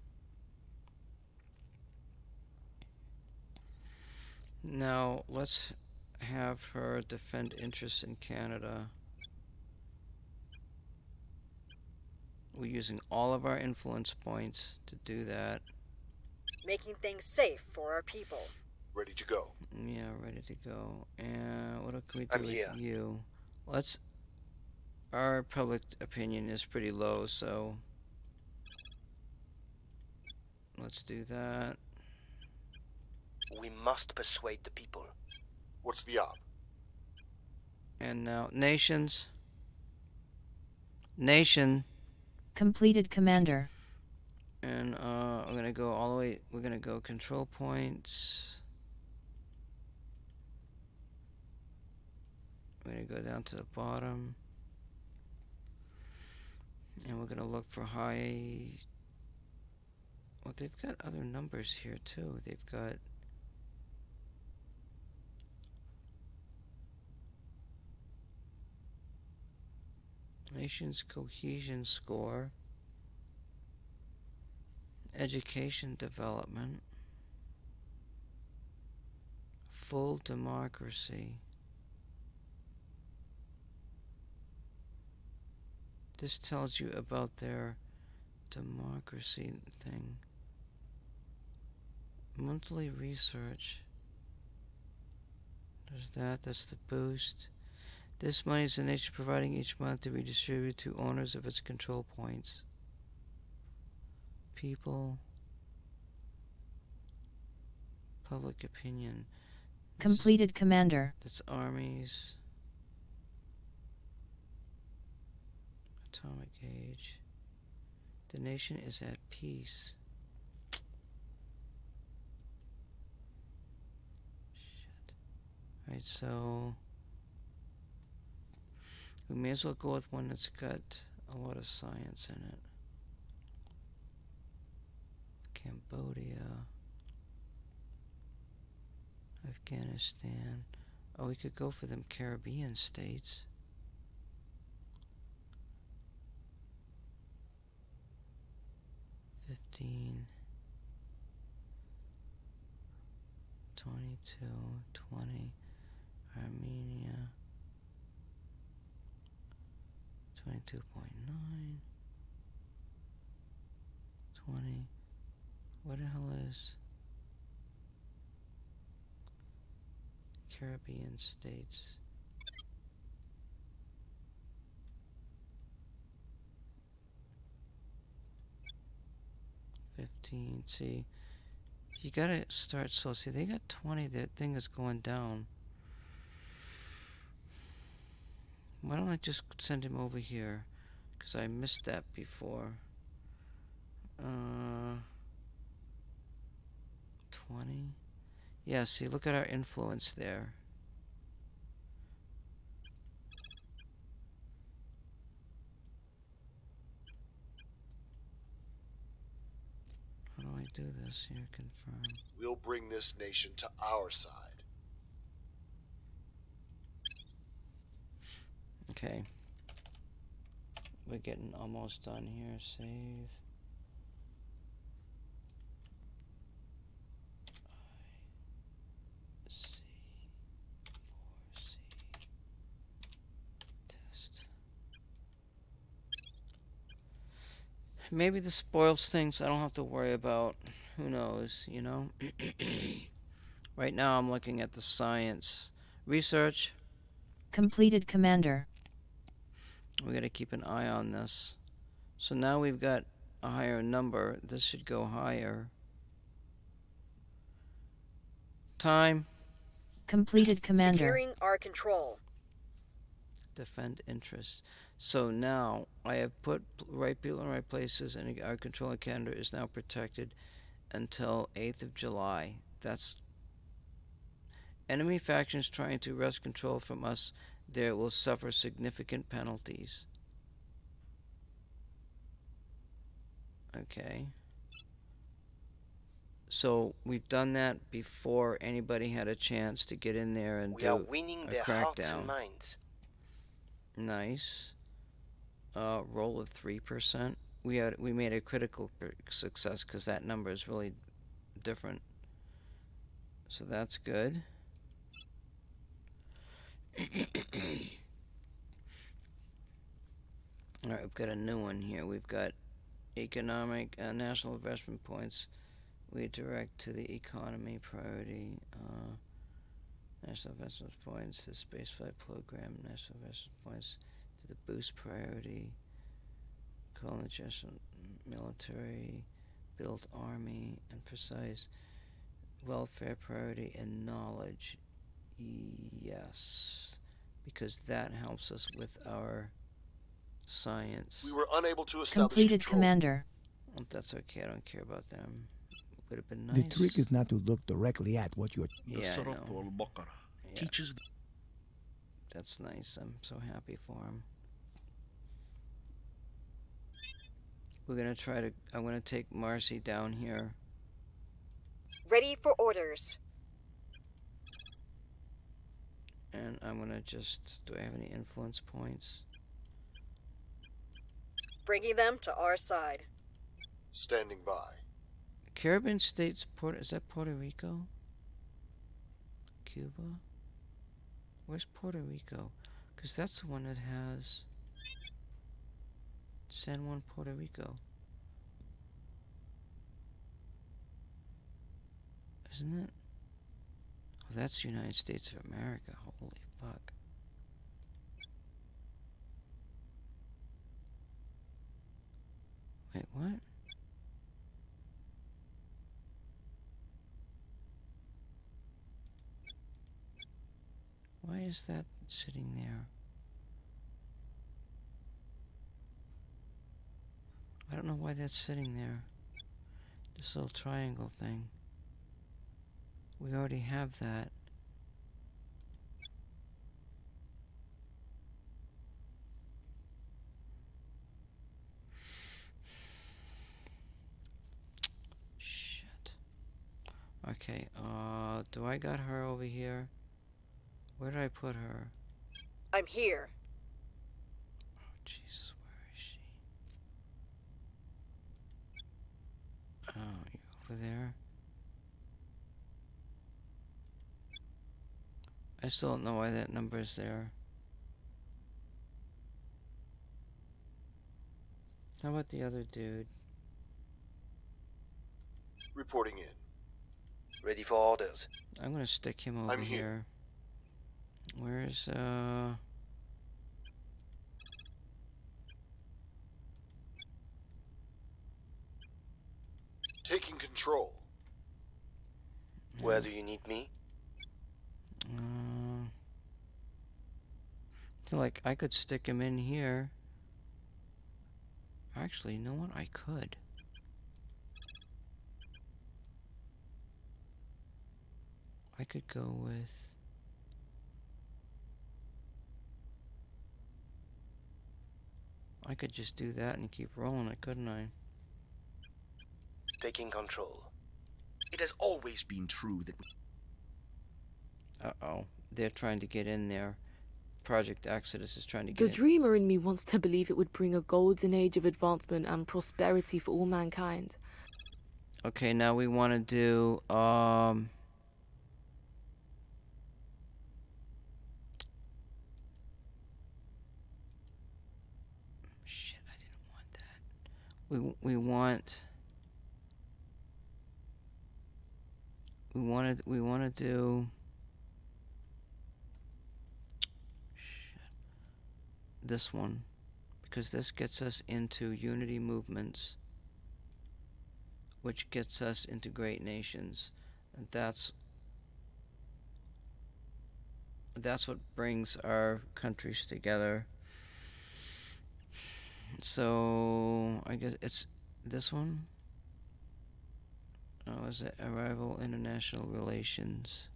Now, let's have her defend interests in Canada. We're using all of our influence points to do that. Making things safe for our people. Ready to go. Yeah, ready to go. And what can we do I'm with here. you? Let's. Our public opinion is pretty low, so let's do that. We must persuade the people. What's the op? And now, nations. Nation. Completed, Commander. And we're gonna go all the way. We're gonna go control points. We're gonna go down to the bottom. And we're gonna look for high. Well, they've got other numbers here too. They've got. Nations cohesion score. Education development. Full democracy. This tells you about their democracy thing. Monthly research. There's that. That's the boost. This money is the nation providing each month to redistribute to owners of its control points. People. Public opinion. Completed, Commander. That's armies. Atomic age. The nation is at peace. Shit. Alright, so we may as well go with one that's got a lot of science in it. Cambodia. Afghanistan. Oh, we could go for them Caribbean states. $15, $22, $20, Armenia, 22.9, 20. What the hell is Caribbean states? See, you gotta start. So see, they got 20. That thing is going down. Why don't I just send him over here? Because I missed that before. 20. Yeah, see, look at our influence there. How do I do this here? Confirm. We'll bring this nation to our side. Okay. We're getting almost done here. Save. Maybe this spoils things I don't have to worry about. Who knows, you know? Right now I'm looking at the science. Research. Completed, Commander. We gotta keep an eye on this. So now we've got a higher number. This should go higher. Time. Completed, Commander. Securing our control. Defend interests. So now I have put right people in right places, and our controlling calendar is now protected until 8th of July. That's enemy factions trying to wrest control from us. There will suffer significant penalties. Okay. So we've done that before anybody had a chance to get in there and We do are winning a their hearts crackdown. and minds. Nice. Roll of 3%. We made a critical success because that number is really different. So that's good. Alright, we've got a new one here. We've got economic national investment points. We direct to the economy priority. National investment points, the spaceflight program. National investment points to the boost priority. Colonization, military, build army, emphasize welfare priority and knowledge. Yes, because that helps us with our science. We were unable to establish Completed, control. Commander. Well, that's okay. I don't care about them. Would have been nice. The trick is not to look directly at what you're... Yeah, I know. Yeah. Teaches. That's nice. I'm so happy for him. We're gonna try to. I'm gonna take Marcy down here. Ready for orders. And I'm gonna just. Do I have any influence points? Bringing them to our side. Standing by. Caribbean states. Is that Puerto Rico? Cuba? Where's Puerto Rico? Because that's the one that has San Juan, Puerto Rico. Isn't it? Oh, that's the United States of America. Holy fuck. Wait, what? Why is that sitting there? I don't know why that's sitting there. This little triangle thing. We already have that. Shit. Okay, do I got her over here? Where did I put her? I'm here. Oh, Jesus, where is she? Oh, you over there? I still don't know why that number is there. How about the other dude? Reporting in. Ready for orders. I'm gonna stick him over I'm here. here. Where's Taking control. Where do you need me? So like I could stick him in here. Actually, you know what? I could. I could go with. I could just do that and keep rolling it, couldn't I? Taking control. It has always been true that we... Uh-oh. They're trying to get in there. Project Exodus is trying to The get in. dreamer in me wants to believe it would bring a golden age of advancement and prosperity for all mankind. Okay, now we want to do, shit, I didn't want that. We want to do this one, because this gets us into unity movements, which gets us into great nations, and that's what brings our countries together. So I guess it's this one. Oh, is it arrival international relations?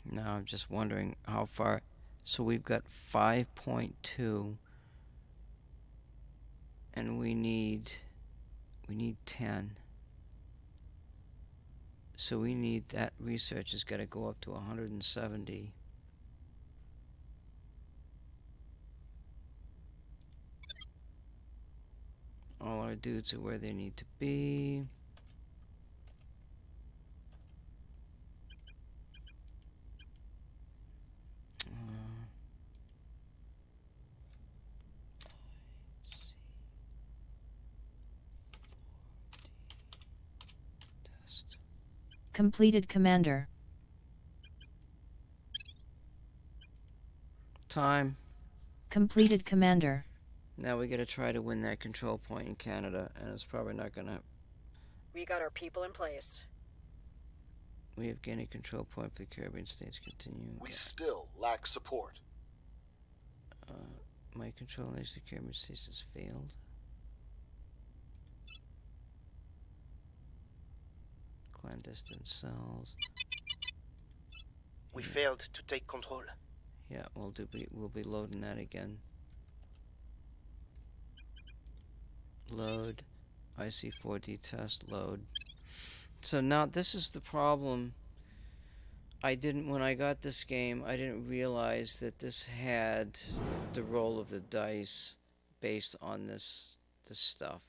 Now I'm just wondering how far. So we've got 5.2, and we need 10. So we need that research has got to go up to 170. All our dudes are where they need to be. Completed, Commander. Time. Completed, Commander. Now we gotta try to win that control point in Canada, and it's probably not gonna. We got our people in place. We have gained a control point for the Caribbean states. Continue. We still lack support. My control of the Caribbean states has failed. Clandestine cells. We failed to take control. Yeah, we'll be loading that again. Load. IC4D test load. So now this is the problem. When I got this game, I didn't realize that this had the roll of the dice based on this stuff.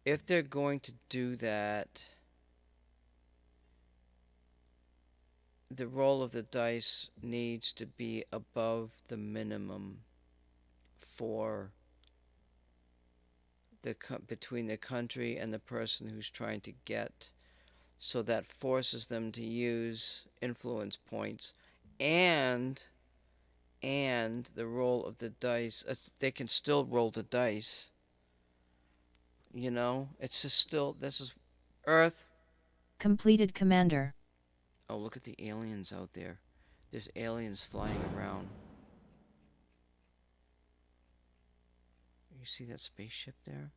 If they're going to do that, the roll of the dice needs to be above the minimum for between the country and the person who's trying to get, so that forces them to use influence points, and the roll of the dice. They can still roll the dice. You know, it's just still, this is Earth. Completed, Commander. Oh, look at the aliens out there. There's aliens flying around. You see that spaceship there?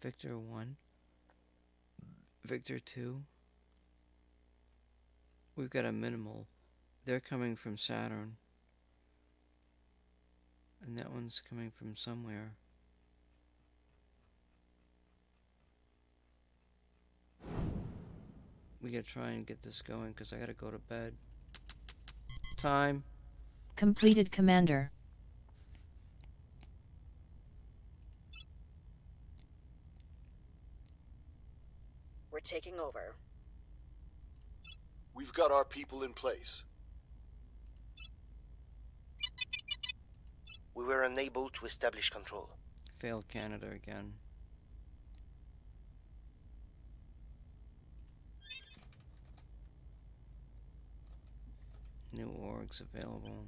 Victor 1. Victor 2. We've got a minimal. They're coming from Saturn. And that one's coming from somewhere. We gotta try and get this going, because I gotta go to bed. Time. Completed, Commander. We're taking over. We've got our people in place. We were unable to establish control. Failed Canada again. New orgs available.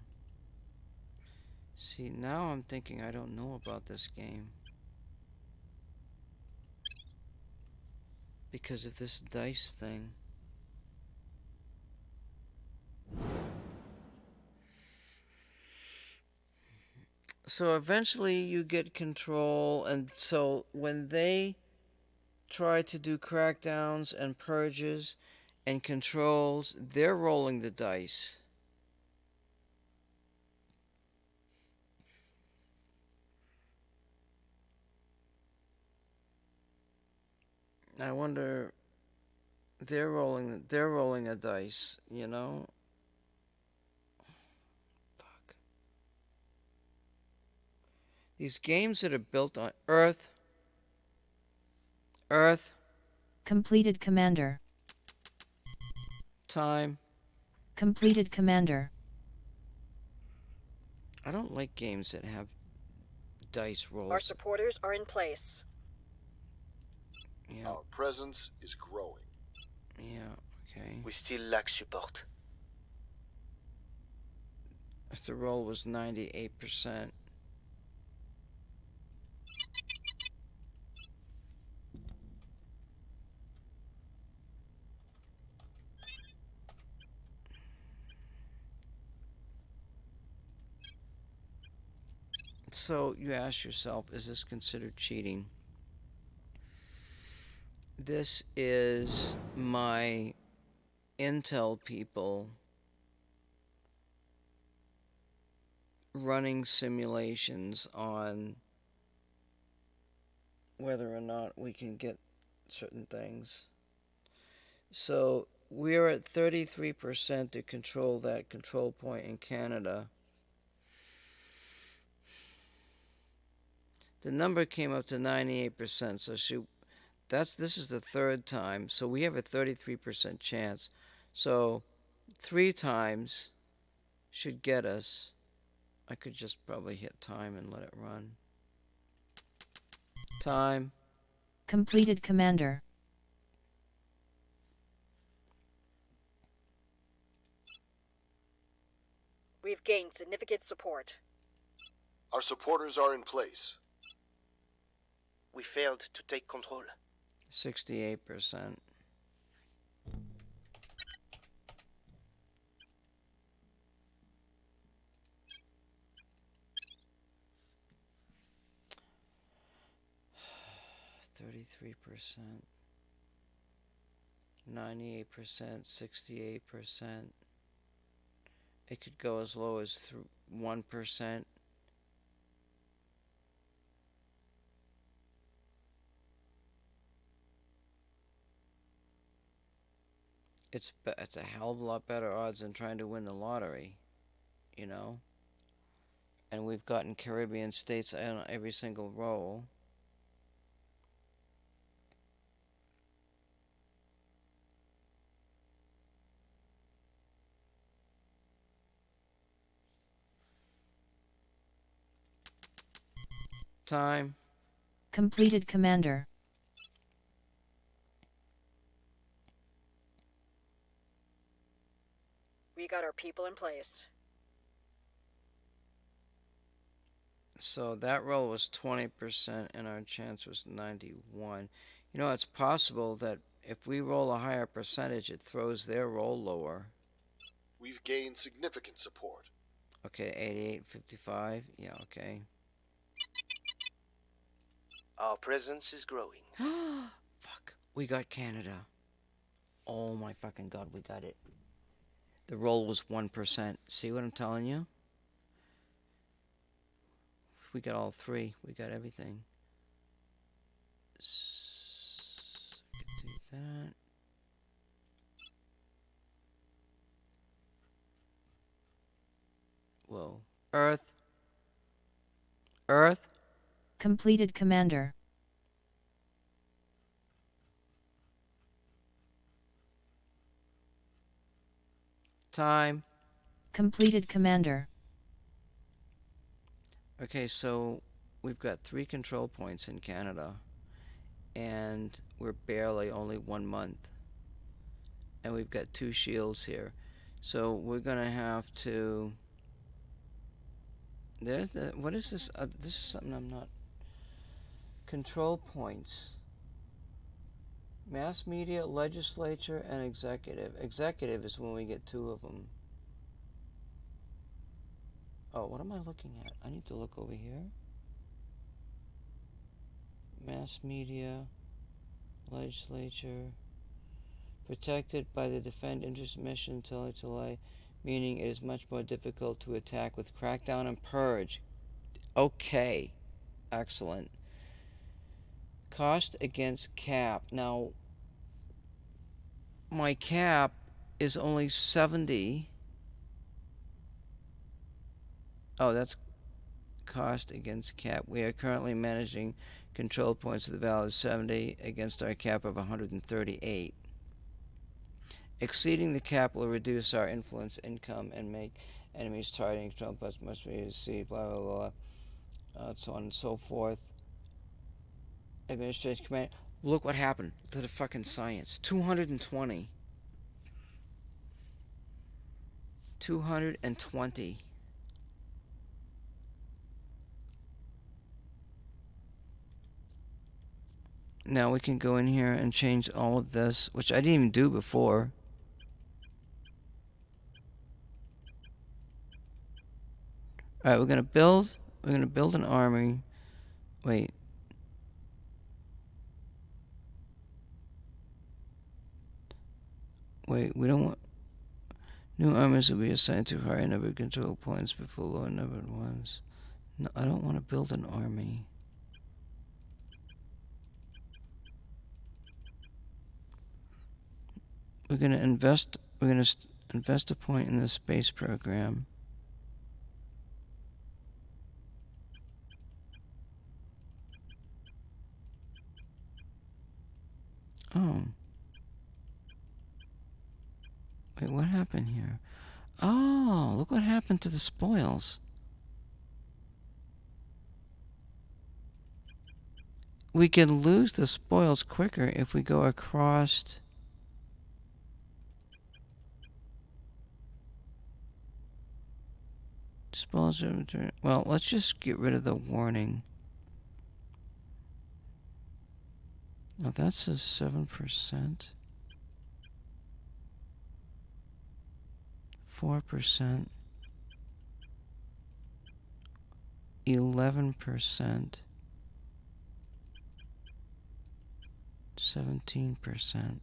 See, now I'm thinking I don't know about this game. Because of this dice thing. So eventually you get control, and so when they try to do crackdowns and purges and controls, they're rolling the dice. I wonder, they're rolling a dice, you know? Fuck. These games that are built on Earth, Completed, Commander. Time. Completed, Commander. I don't like games that have dice rolls. Our supporters are in place. Yeah. Our presence is growing. Yeah, okay. We still lack support. If the roll was 98%. So you ask yourself, is this considered cheating? This is my Intel people running simulations on whether or not we can get certain things. So we're at 33% to control that control point in Canada. The number came up to 98%, so this is the third time, so we have a 33% chance. So 3 times should get us. I could just probably hit time and let it run. Time. Completed, Commander. We've gained significant support. Our supporters are in place. We failed to take control. 68%. %, 98%, 68%. It could go as low as 1%. It's a hell of a lot better odds than trying to win the lottery, you know. And we've gotten Caribbean states on every single roll. Time. Completed, Commander. We got our people in place. So that roll was 20% and our chance was 91. You know, it's possible that if we roll a higher percentage, it throws their roll lower. We've gained significant support. Okay, 88, 55. Yeah, okay. Our presence is growing. Fuck. We got Canada. Oh my fucking god, we got it. The roll was 1%. See what I'm telling you? We got all 3. We got everything. Do that. Whoa. Earth. Earth. Completed, Commander. Time. Completed, Commander. Okay, so we've got 3 control points in Canada, and we're barely only 1 month. And we've got 2 shields here. So we're gonna have to... what is this? This is something I'm not... Control points. Mass media, legislature, and executive. Executive is when we get 2 of them. Oh, what am I looking at? I need to look over here. Mass media, legislature, protected by the defend interest mission delay, meaning it is much more difficult to attack with crackdown and purge. Okay, excellent. Cost against cap. Now, my cap is only 70. Oh, that's cost against cap. We are currently managing control points with a value of 70 against our cap of 138. Exceeding the cap will reduce our influence income and make enemies targeting control points must be received, blah, blah, blah, so on and so forth. Administration command. Look what happened to the fucking science. 220. 220. Now we can go in here and change all of this, which I didn't even do before. Alright, we're gonna build an army. Wait. Wait, we don't want... New armies will be assigned to higher number of control points before lower number of ones. No, I don't want to build an army. We're gonna invest a point in the space program. Oh. Wait, what happened here? Oh, look what happened to the spoils. We can lose the spoils quicker if we go across. Spoils are returned. Well, let's just get rid of the warning. Now that says 7%. 4%. 11%. 17%.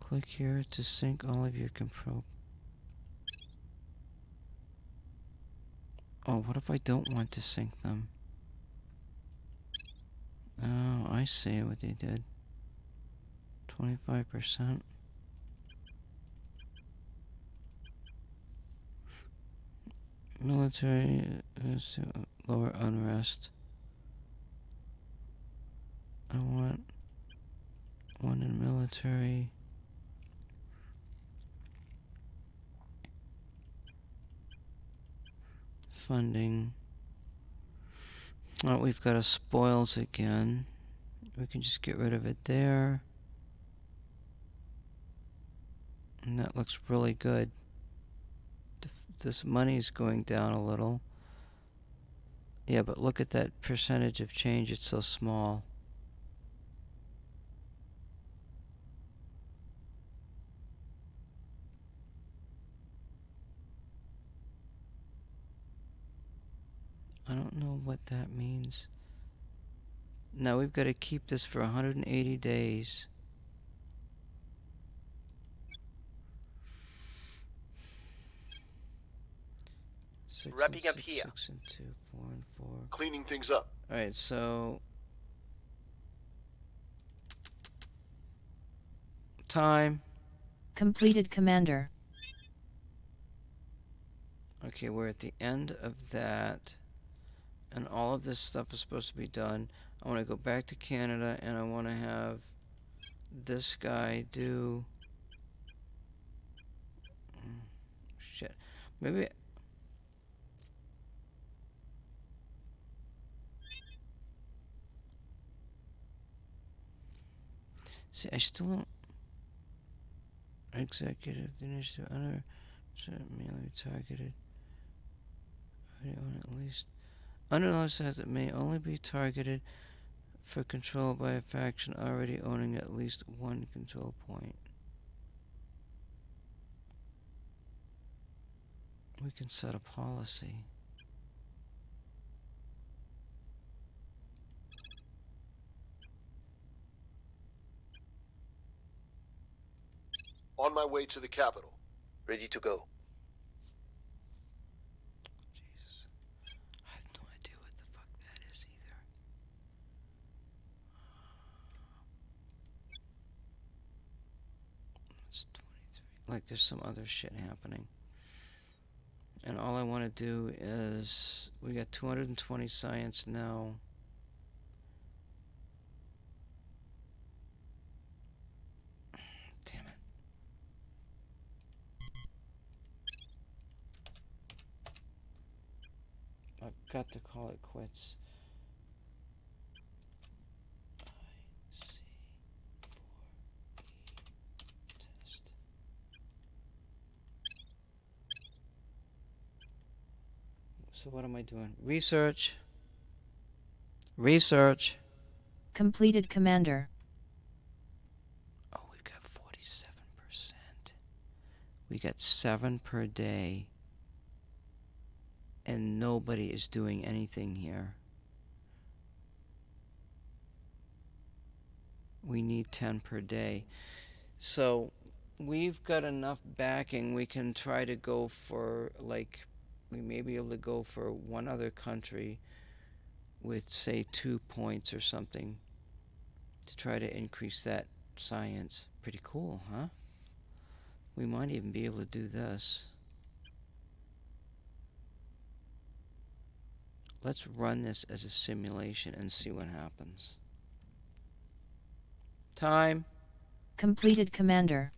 Click here to sync all of your control. Oh, what if I don't want to sync them? Oh, I see what they did. 25%. Military is to lower unrest. I want one in military. Funding. Oh, we've got a spoils again. We can just get rid of it there. And that looks really good. This money's going down a little. Yeah, but look at that percentage of change. It's so small. I don't know what that means. Now we've got to keep this for 180 days. Wrapping up here. 6 and 2, 4 and 4. Cleaning things up. Alright, so... Time. Completed, Commander. Okay, we're at the end of that. And all of this stuff is supposed to be done. I want to go back to Canada and I want to have this guy do... Shit. Maybe... See, I still don't... Executive initiative under... Mainly targeted... Already own at least... Under law says it may only be targeted for control by a faction already owning at least one control point. We can set a policy. On my way to the capital. Ready to go. Jesus. I have no idea what the fuck that is either. It's 23. Like there's some other shit happening. And all I want to do is, we got 220 science now. Damn it. I've got to call it quits. Test. So what am I doing? Research. Research. Completed, Commander. Oh, we've got 47%. We got 7 per day. And nobody is doing anything here. We need 10 per day. So we've got enough backing. We can try to go for, like, we may be able to go for one other country with, say, 2 points or something to try to increase that science. Pretty cool, huh? We might even be able to do this. Let's run this as a simulation and see what happens. Time. Completed, Commander.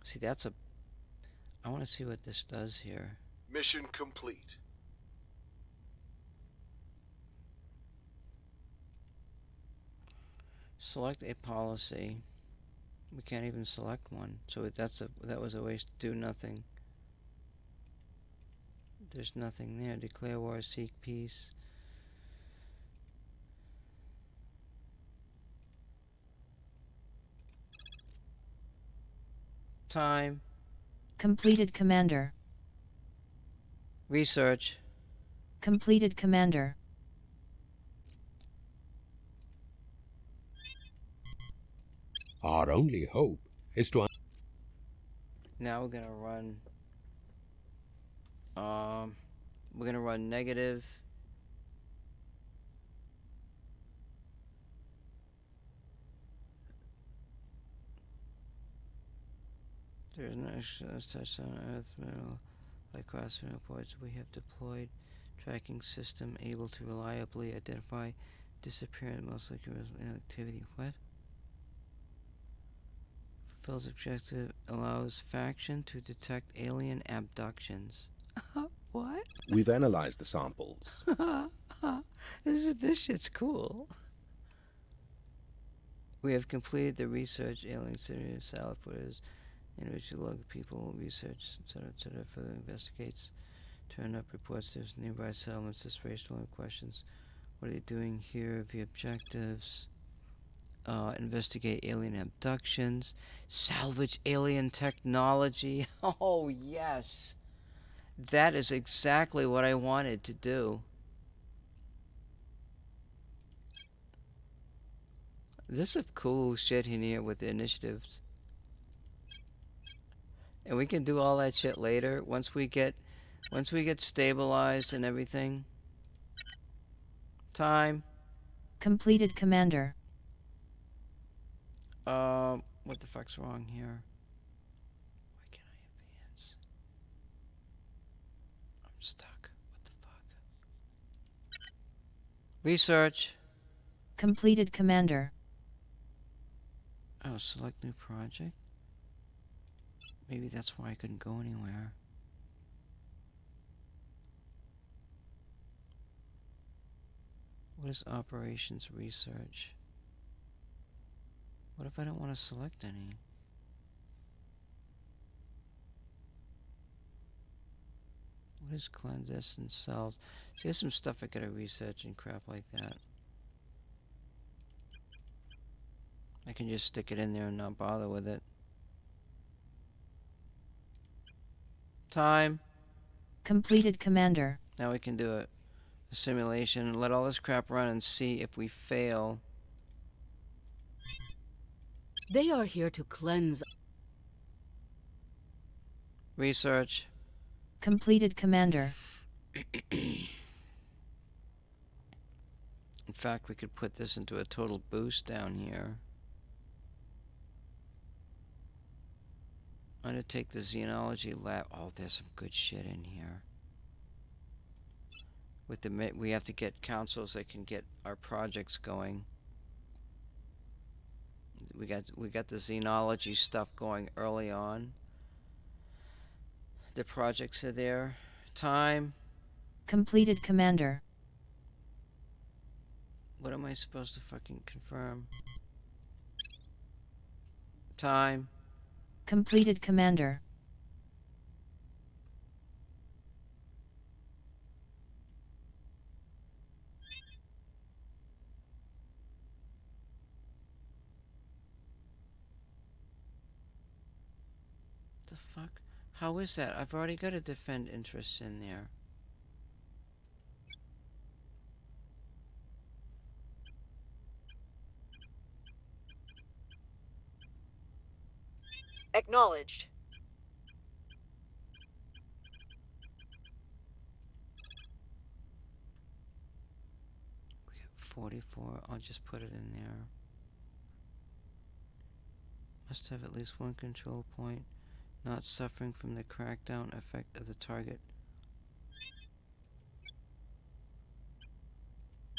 See, that's a... I want to see what this does here. Mission complete. Select a policy. We can't even select one, so that was a waste. Do nothing. There's nothing there. Declare war, seek peace. Time. Completed, Commander. Research. Completed, Commander. Our only hope is to... Now we're gonna run negative. There is no touch on Earth mineral by crossing reports. We have deployed tracking system able to reliably identify disappearance, most likely activity. What? Fulfills objective, allows faction to detect alien abductions. What? We've analyzed the samples. This shit's cool. We have completed the research. Alien series salad footage in which you log people research, etc. Further investigates. Turn up reports. There's nearby settlements. This raised one questions. What are they doing here? The objectives. Investigate alien abductions. Salvage alien technology. Oh, yes. That is exactly what I wanted to do. This is cool shit in here with the initiatives. And we can do all that shit later once we get stabilized and everything. Time. Completed, Commander. What the fuck's wrong here? Why can't I advance? I'm stuck. What the fuck? Research. Completed, Commander. Oh, select new project? Maybe that's why I couldn't go anywhere. What is operations research? What if I don't want to select any? What is clandestine cells? See, there's some stuff I gotta research and crap like that. I can just stick it in there and not bother with it. Time. Completed, Commander. Now we can do a simulation, let all this crap run and see if we fail. They are here to cleanse. Research. Completed, Commander. In fact, we could put this into a total boost down here. Undertake the xenology lab. Oh, there's some good shit in here. With the we have to get councils that can get our projects going. We got the xenology stuff going early on. The projects are there. Time. Completed, Commander. What am I supposed to fucking confirm? Time. Completed, Commander. The fuck? How is that? I've already got a defend interest in there. Acknowledged. We got 44. I'll just put it in there. Must have at least one control point. Not suffering from the crackdown effect of the target.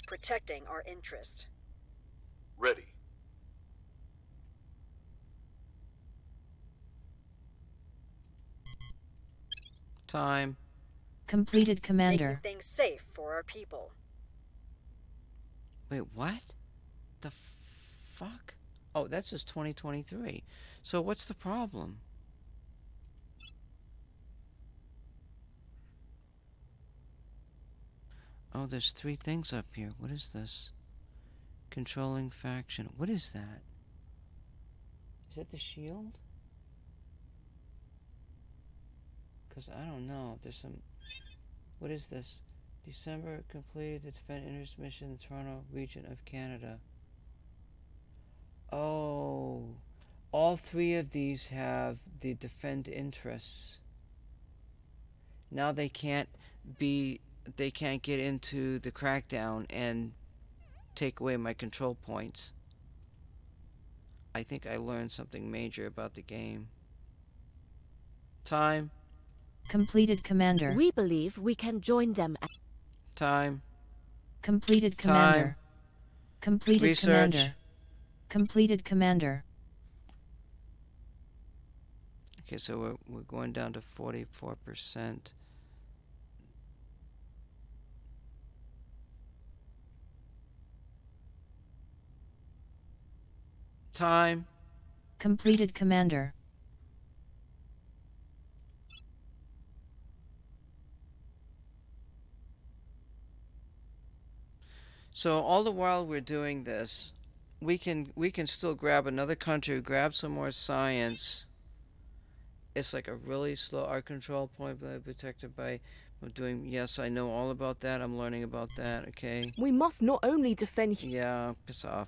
Protecting our interest. Ready. Time. Completed, Commander. Making things safe for our people. Wait, what? The fuck? Oh, that says 2023. So what's the problem? Oh, there's 3 things up here. What is this? Controlling faction. What is that? Is that the shield? Because I don't know. There's some... What is this? December completed the defend interest mission in the Toronto region of Canada. Oh. All 3 of these have the defend interests. Now they can't get into the crackdown and take away my control points. I think I learned something major about the game. Time. Completed, Commander. We believe we can join them. Time. Completed, Commander. Time. Completed, Research. Commander. Completed, Commander. Okay, so we're going down to 44%. Time. Completed, Commander. So all the while we're doing this, we can still grab another country, grab some more science. It's like a really slow art control point protected by doing. Yes, I know all about that. I'm learning about that. Okay. We must not only defend. Yeah, piss off.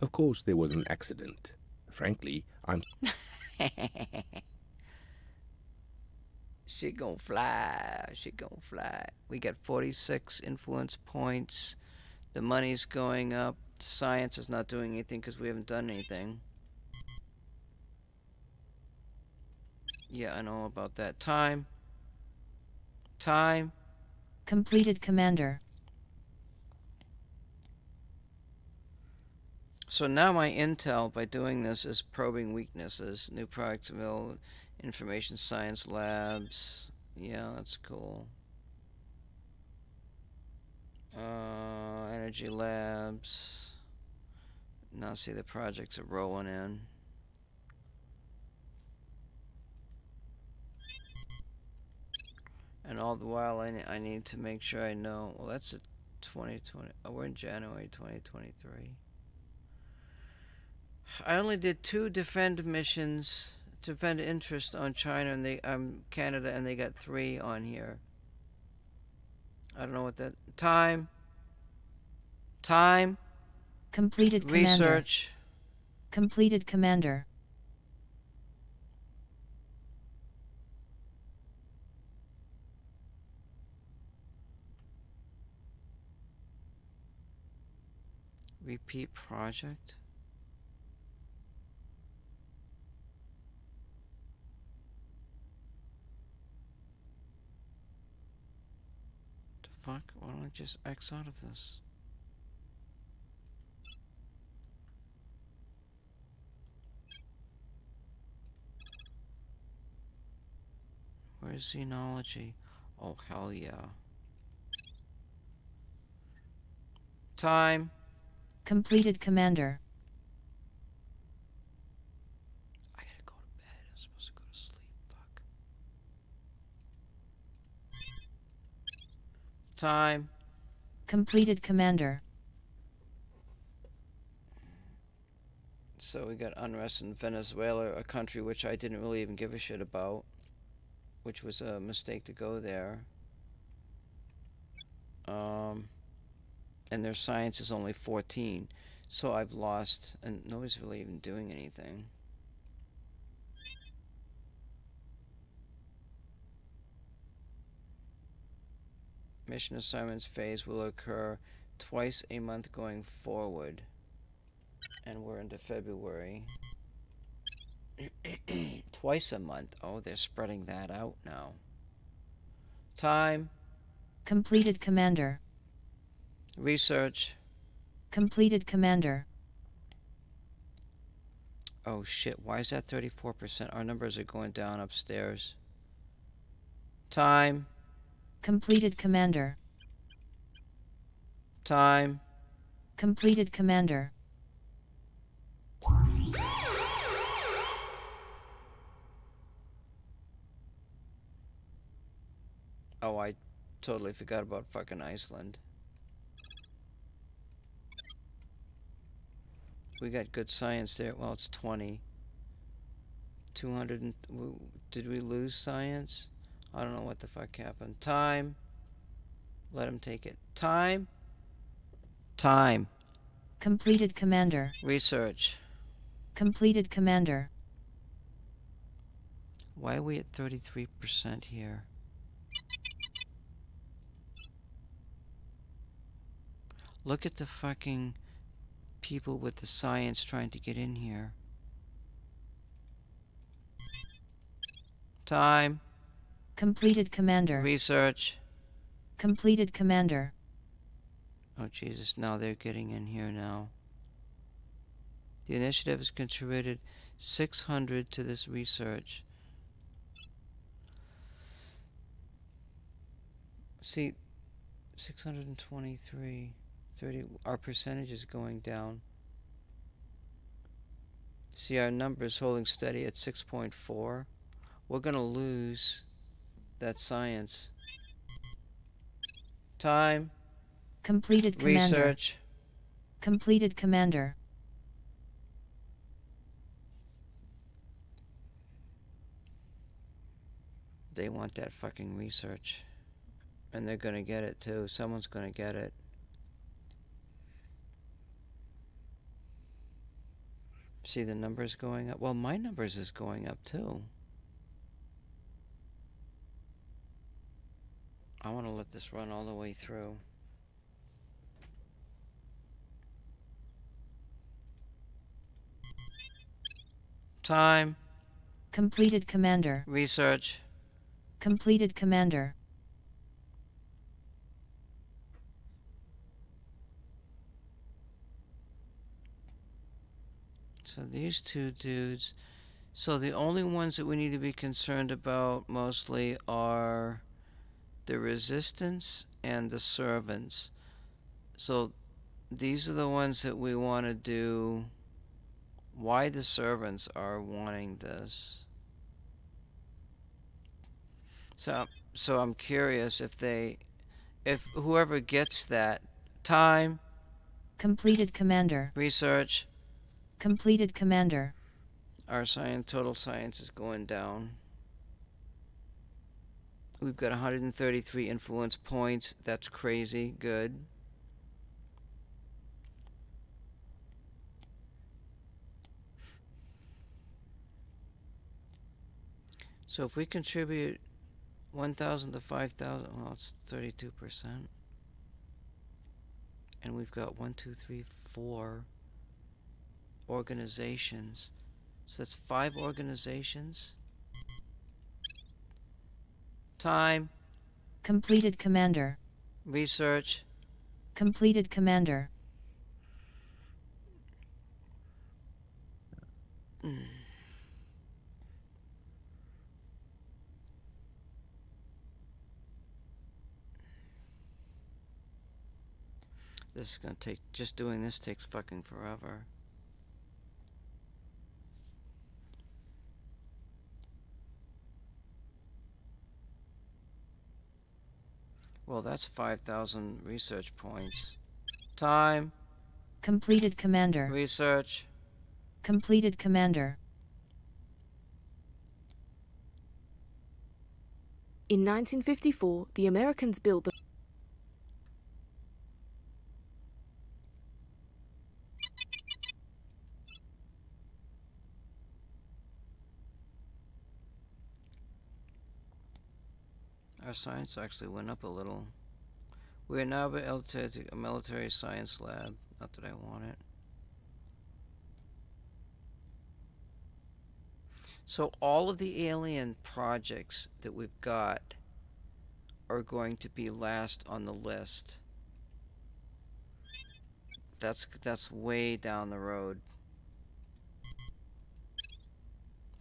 Of course, there was an accident. Frankly, I'm... She gon' fly. She gon' fly. We got 46 influence points. The money's going up. Science is not doing anything because we haven't done anything. Yeah, I know about that. Time. Time. Completed, Commander. So now my intel by doing this is probing weaknesses, new product development, information science labs. Yeah, that's cool. Energy labs. Now see the projects are rolling in. And all the while I need to make sure I know. Well, that's a 2020. Oh, we're in January 2023. I only did 2 defend missions, defend interest on China and they Canada, and they got 3 on here. I don't know what that time. Completed, Research. Commander. Completed, Commander. Repeat project. fuck? Why don't I just X out of this? Where's xenology? Oh, hell yeah. Time. Completed, Commander. I gotta go to bed. I'm supposed to go to sleep. Fuck. Time. Completed, Commander. So we got unrest in Venezuela, a country which I didn't really even give a shit about, which was a mistake to go there. And their science is only 14, so I've lost, and nobody's really even doing anything. Mission assignments phase will occur twice a month going forward. And we're into February. Twice a month. Oh, they're spreading that out now. Time. Completed, Commander. Research. Completed, Commander. Oh shit, why is that 34%? Our numbers are going down upstairs. Time. Completed, Commander. Time. Completed, Commander. Oh, I totally forgot about fucking Iceland. We got good science there. Well, it's 20. 200 and... Did we lose science? I don't know what the fuck happened. Time. Let him take it. Time. Time. Completed, Commander. Research. Completed, Commander. Why are we at 33% here? Look at the fucking people with the science trying to get in here. Time. Completed, Commander. Research. Completed, Commander. Oh, Jesus. Now they're getting in here now. The initiative has contributed 600 to this research. See, 623. 30. Our percentage is going down. See, our number is holding steady at 6.4. We're going to lose that science. Time. Completed, Commander. Research. Completed, Commander. They want that fucking research. And they're gonna get it too. Someone's gonna get it. See the numbers going up? Well, my numbers is going up too. I want to let this run all the way through. Time. Completed, Commander. Research. Completed, Commander. So these two dudes. So the only ones that we need to be concerned about mostly are the resistance and the servants. So these are the ones that we want to do. Why the servants are wanting this. So I'm curious if whoever gets that. Time. Completed, Commander. Research. Completed, Commander. Our total science is going down. We've got 133 influence points. That's crazy. Good. So if we contribute 1,000 to 5,000, well, it's 32%. And we've got 1, 2, 3, 4 organizations. So that's 5 organizations. Time. Completed, Commander. Research. Completed, Commander. This is gonna take, just doing this takes fucking forever. Well, that's 5,000 research points. Time. Completed, Commander. Research. Completed, Commander. In 1954, the Americans built the Our science actually went up a little. We are now able to a military science lab. Not that I want it. So all of the alien projects that we've got are going to be last on the list. That's way down the road.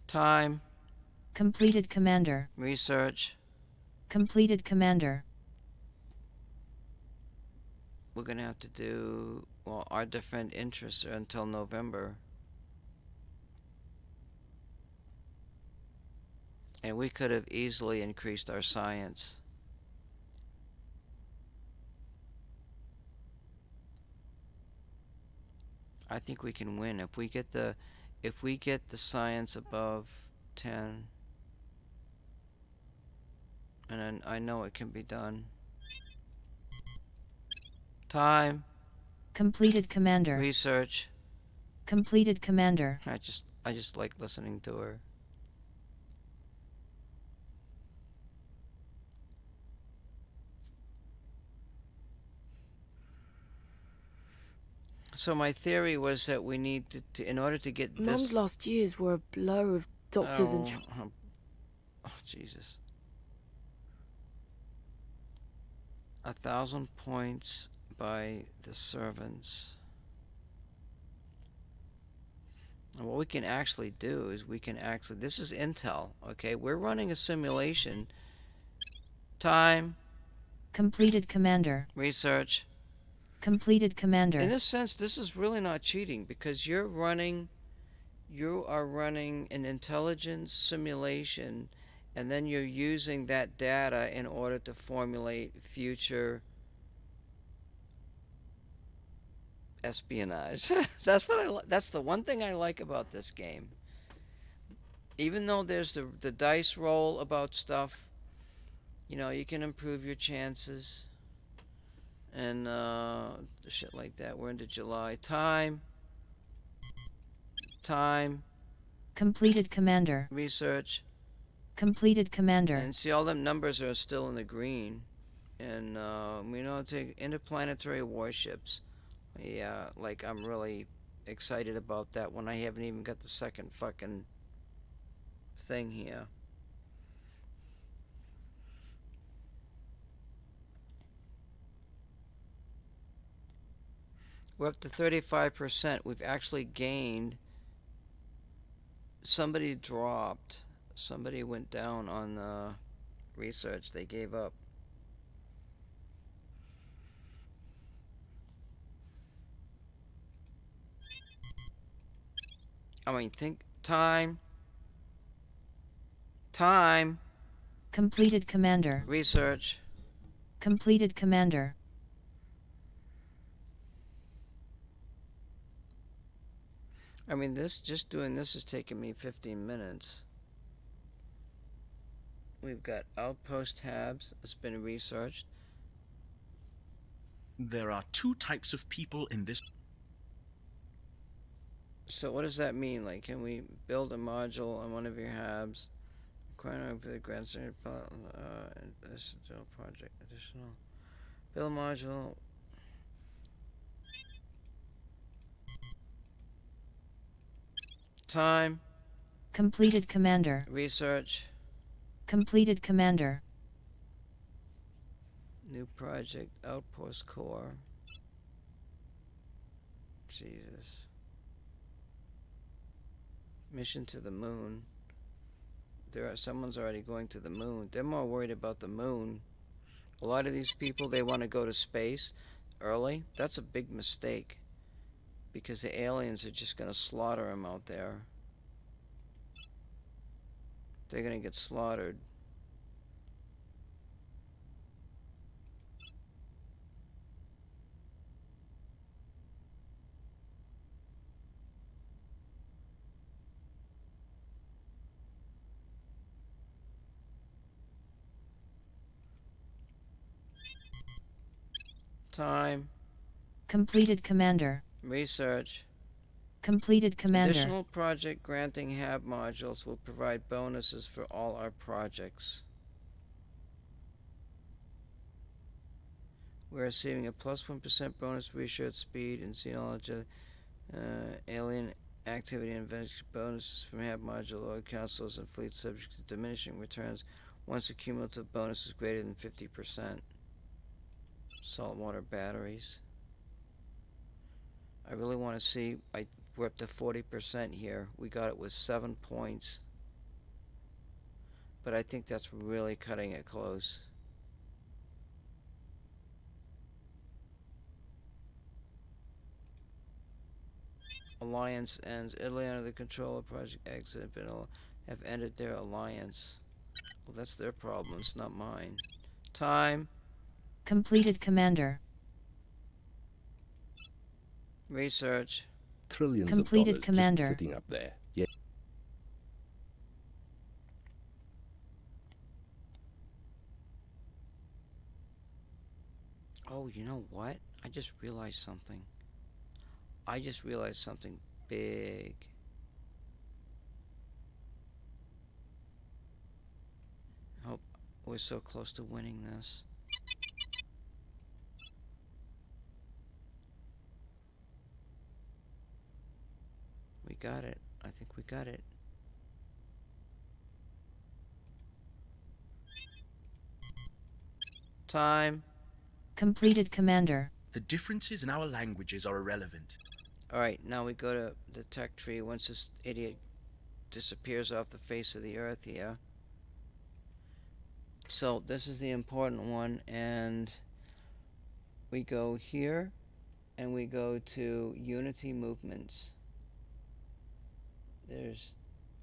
Time. Completed, Commander. Research. Completed, Commander. We're gonna have to do, well, our defend interests are until November. And we could have easily increased our science. I think we can win if we get the science above 10. And I know it can be done. Time. Completed, Commander. Research. Completed, Commander. I just like listening to her. So my theory was that we need to in order to get this. Mum's last years were a blur of doctors and. Oh Jesus! 1,000 points by the servants. And what we can actually do is we can actually. This is Intel. Okay, we're running a simulation. Time. Completed, Commander. Research. Completed, Commander. In this sense, this is really not cheating because you are running an intelligence simulation, and then you're using that data in order to formulate future espionage. That's what that's the one thing I like about this game. Even though there's the dice roll about stuff, you know, you can improve your chances. And shit like that. We're into July. Time. Completed, Commander. Research. Completed, Commander. And see, all them numbers are still in the green. And we know take interplanetary warships. Yeah, like I'm really excited about that one. I haven't even got the second fucking thing here. We're up to 35%. We've actually gained. Somebody dropped. Somebody went down on research. They gave up. I mean, think time. Completed, Commander. Research. Completed, Commander. I mean, just doing this is taking me 15 minutes. We've got outpost tabs that's been researched. There are 2 types of people in this. So what does that mean? Like, can we build a module on one of your habs? Acquiring the grant center additional project. Additional build module. Time. Completed, Commander. Research. Completed, Commander. New project, outpost core. Jesus. Mission to the moon. Someone's already going to the moon. They're more worried about the moon. A lot of these people, they want to go to space early. That's a big mistake. Because the aliens are just going to slaughter them out there. They're going to get slaughtered. Time. Completed, Commander. Research. Completed, Commander. Additional project granting HAB modules will provide bonuses for all our projects. We're receiving a plus 1% bonus for research speed and knowledge of alien activity and investigation bonuses from HAB module or councils and fleets subject to diminishing returns once the cumulative bonus is greater than 50%. Saltwater batteries. I really want to see, we're up to 40% here. We got it with 7 points. But I think that's really cutting it close. Alliance ends. Italy under the control of Project Exit have ended their alliance. Well, that's their problem. It's not mine. Time. Completed, Commander. Research. Trillions Completed, of dollars Commander. just sitting up there. Yet Oh, you know what? I just realized something. I just realized something big. Oh, we're so close to winning this. We got it. I think we got it. Time. Completed, Commander. The differences in our languages are irrelevant. Alright, now we go to the tech tree once this idiot disappears off the face of the earth here. So this is the important one, and we go here and we go to Unity Movements. There's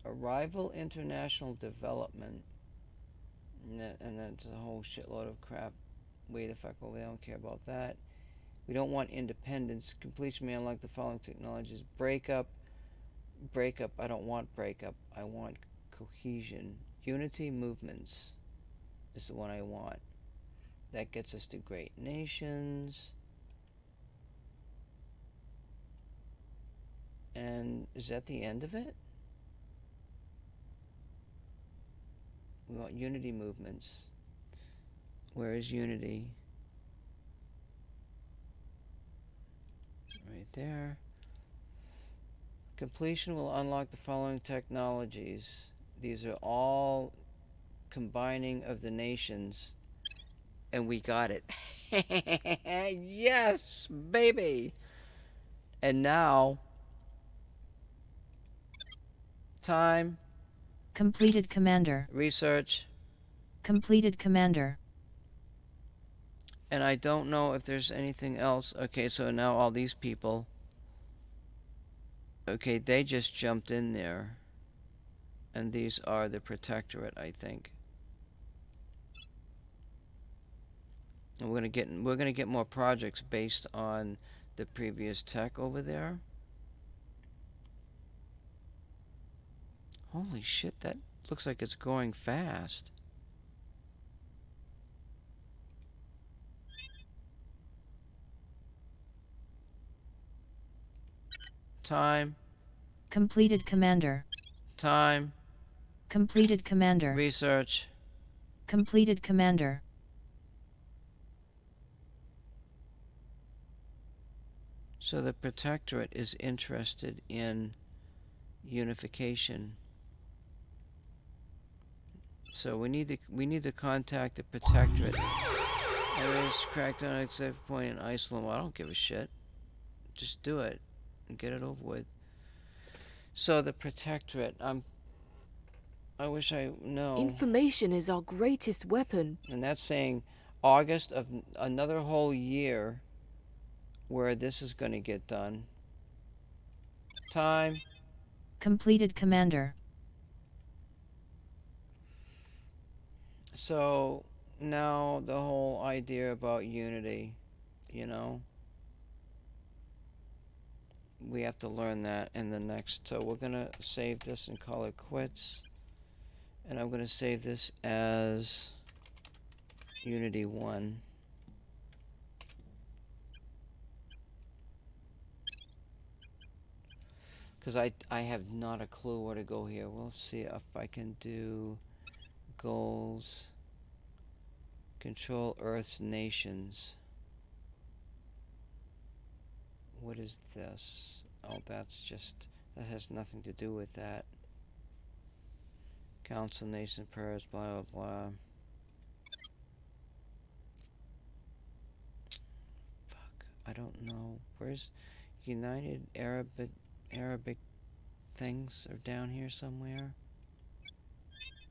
Arrival International Development, and that's a whole shitload of crap. Way the fuck over, I don't care about that. We don't want independence. Completion may unlock the following technologies. Breakup. I don't want breakup. I want cohesion. Unity Movements is the one I want. That gets us to Great Nations. And is that the end of it? We want Unity Movements. Where is Unity? Right there. Completion will unlock the following technologies. These are all combining of the nations. And we got it. Yes, baby! And now... Time. Completed, Commander. Research. Completed, Commander. And I don't know if there's anything else. Okay, so now all these people... Okay, they just jumped in there. And these are the Protectorate, I think. And we're gonna get more projects based on the previous tech over there. Holy shit, that looks like it's going fast. Time. Completed, Commander. Time. Completed, Commander. Research. Completed, Commander. So the Protectorate is interested in unification. So we need to contact the Protectorate. There is crackdown at safe point in Iceland. Well, I don't give a shit. Just do it and get it over with. So the Protectorate. I wish I know. Information is our greatest weapon. And that's saying August of another whole year where this is going to get done. Time. Completed, Commander. So now the whole idea about unity, you know, we have to learn that in the next. So we're going to save this and call it quits. And I'm going to save this as Unity 1. Because I have not a clue where to go here. We'll see if I can do goals. Control Earth's nations. What is this? Oh, that's just... that has nothing to do with that. Council nation prayers, blah, blah, blah. Fuck. I don't know. Where's... United Arabic things are down here somewhere.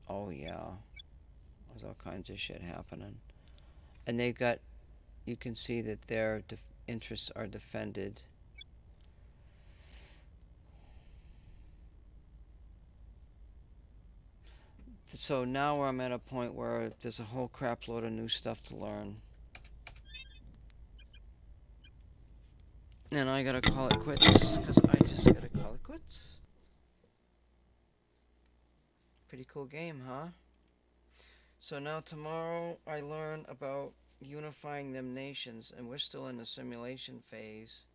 Oh yeah, there's all kinds of shit happening, and they've got. You can see that their interests are defended. So now I'm at a point where there's a whole crap load of new stuff to learn. And I gotta call it quits, because I just gotta call it quits. Pretty cool game, huh? So now tomorrow I learn about unifying them nations, and we're still in the simulation phase.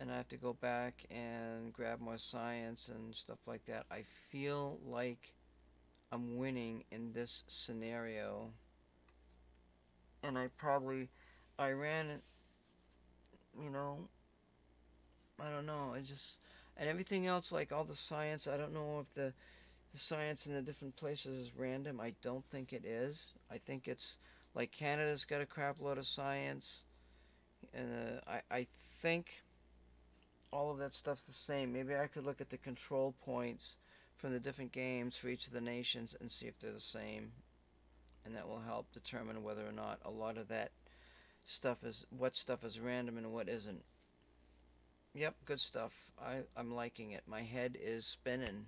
And I have to go back and grab more science and stuff like that. I feel like I'm winning in this scenario. And I ran it, you know, I don't know, and everything else, like all the science, I don't know if the science in the different places is random. I don't think it is. I think it's, like Canada's got a crap load of science, and I think all of that stuff's the same. Maybe I could look at the control points from the different games for each of the nations and see if they're the same, and that will help determine whether or not a lot of that stuff is, what stuff is random and what isn't. Yep, good stuff. I'm liking it. My head is spinning.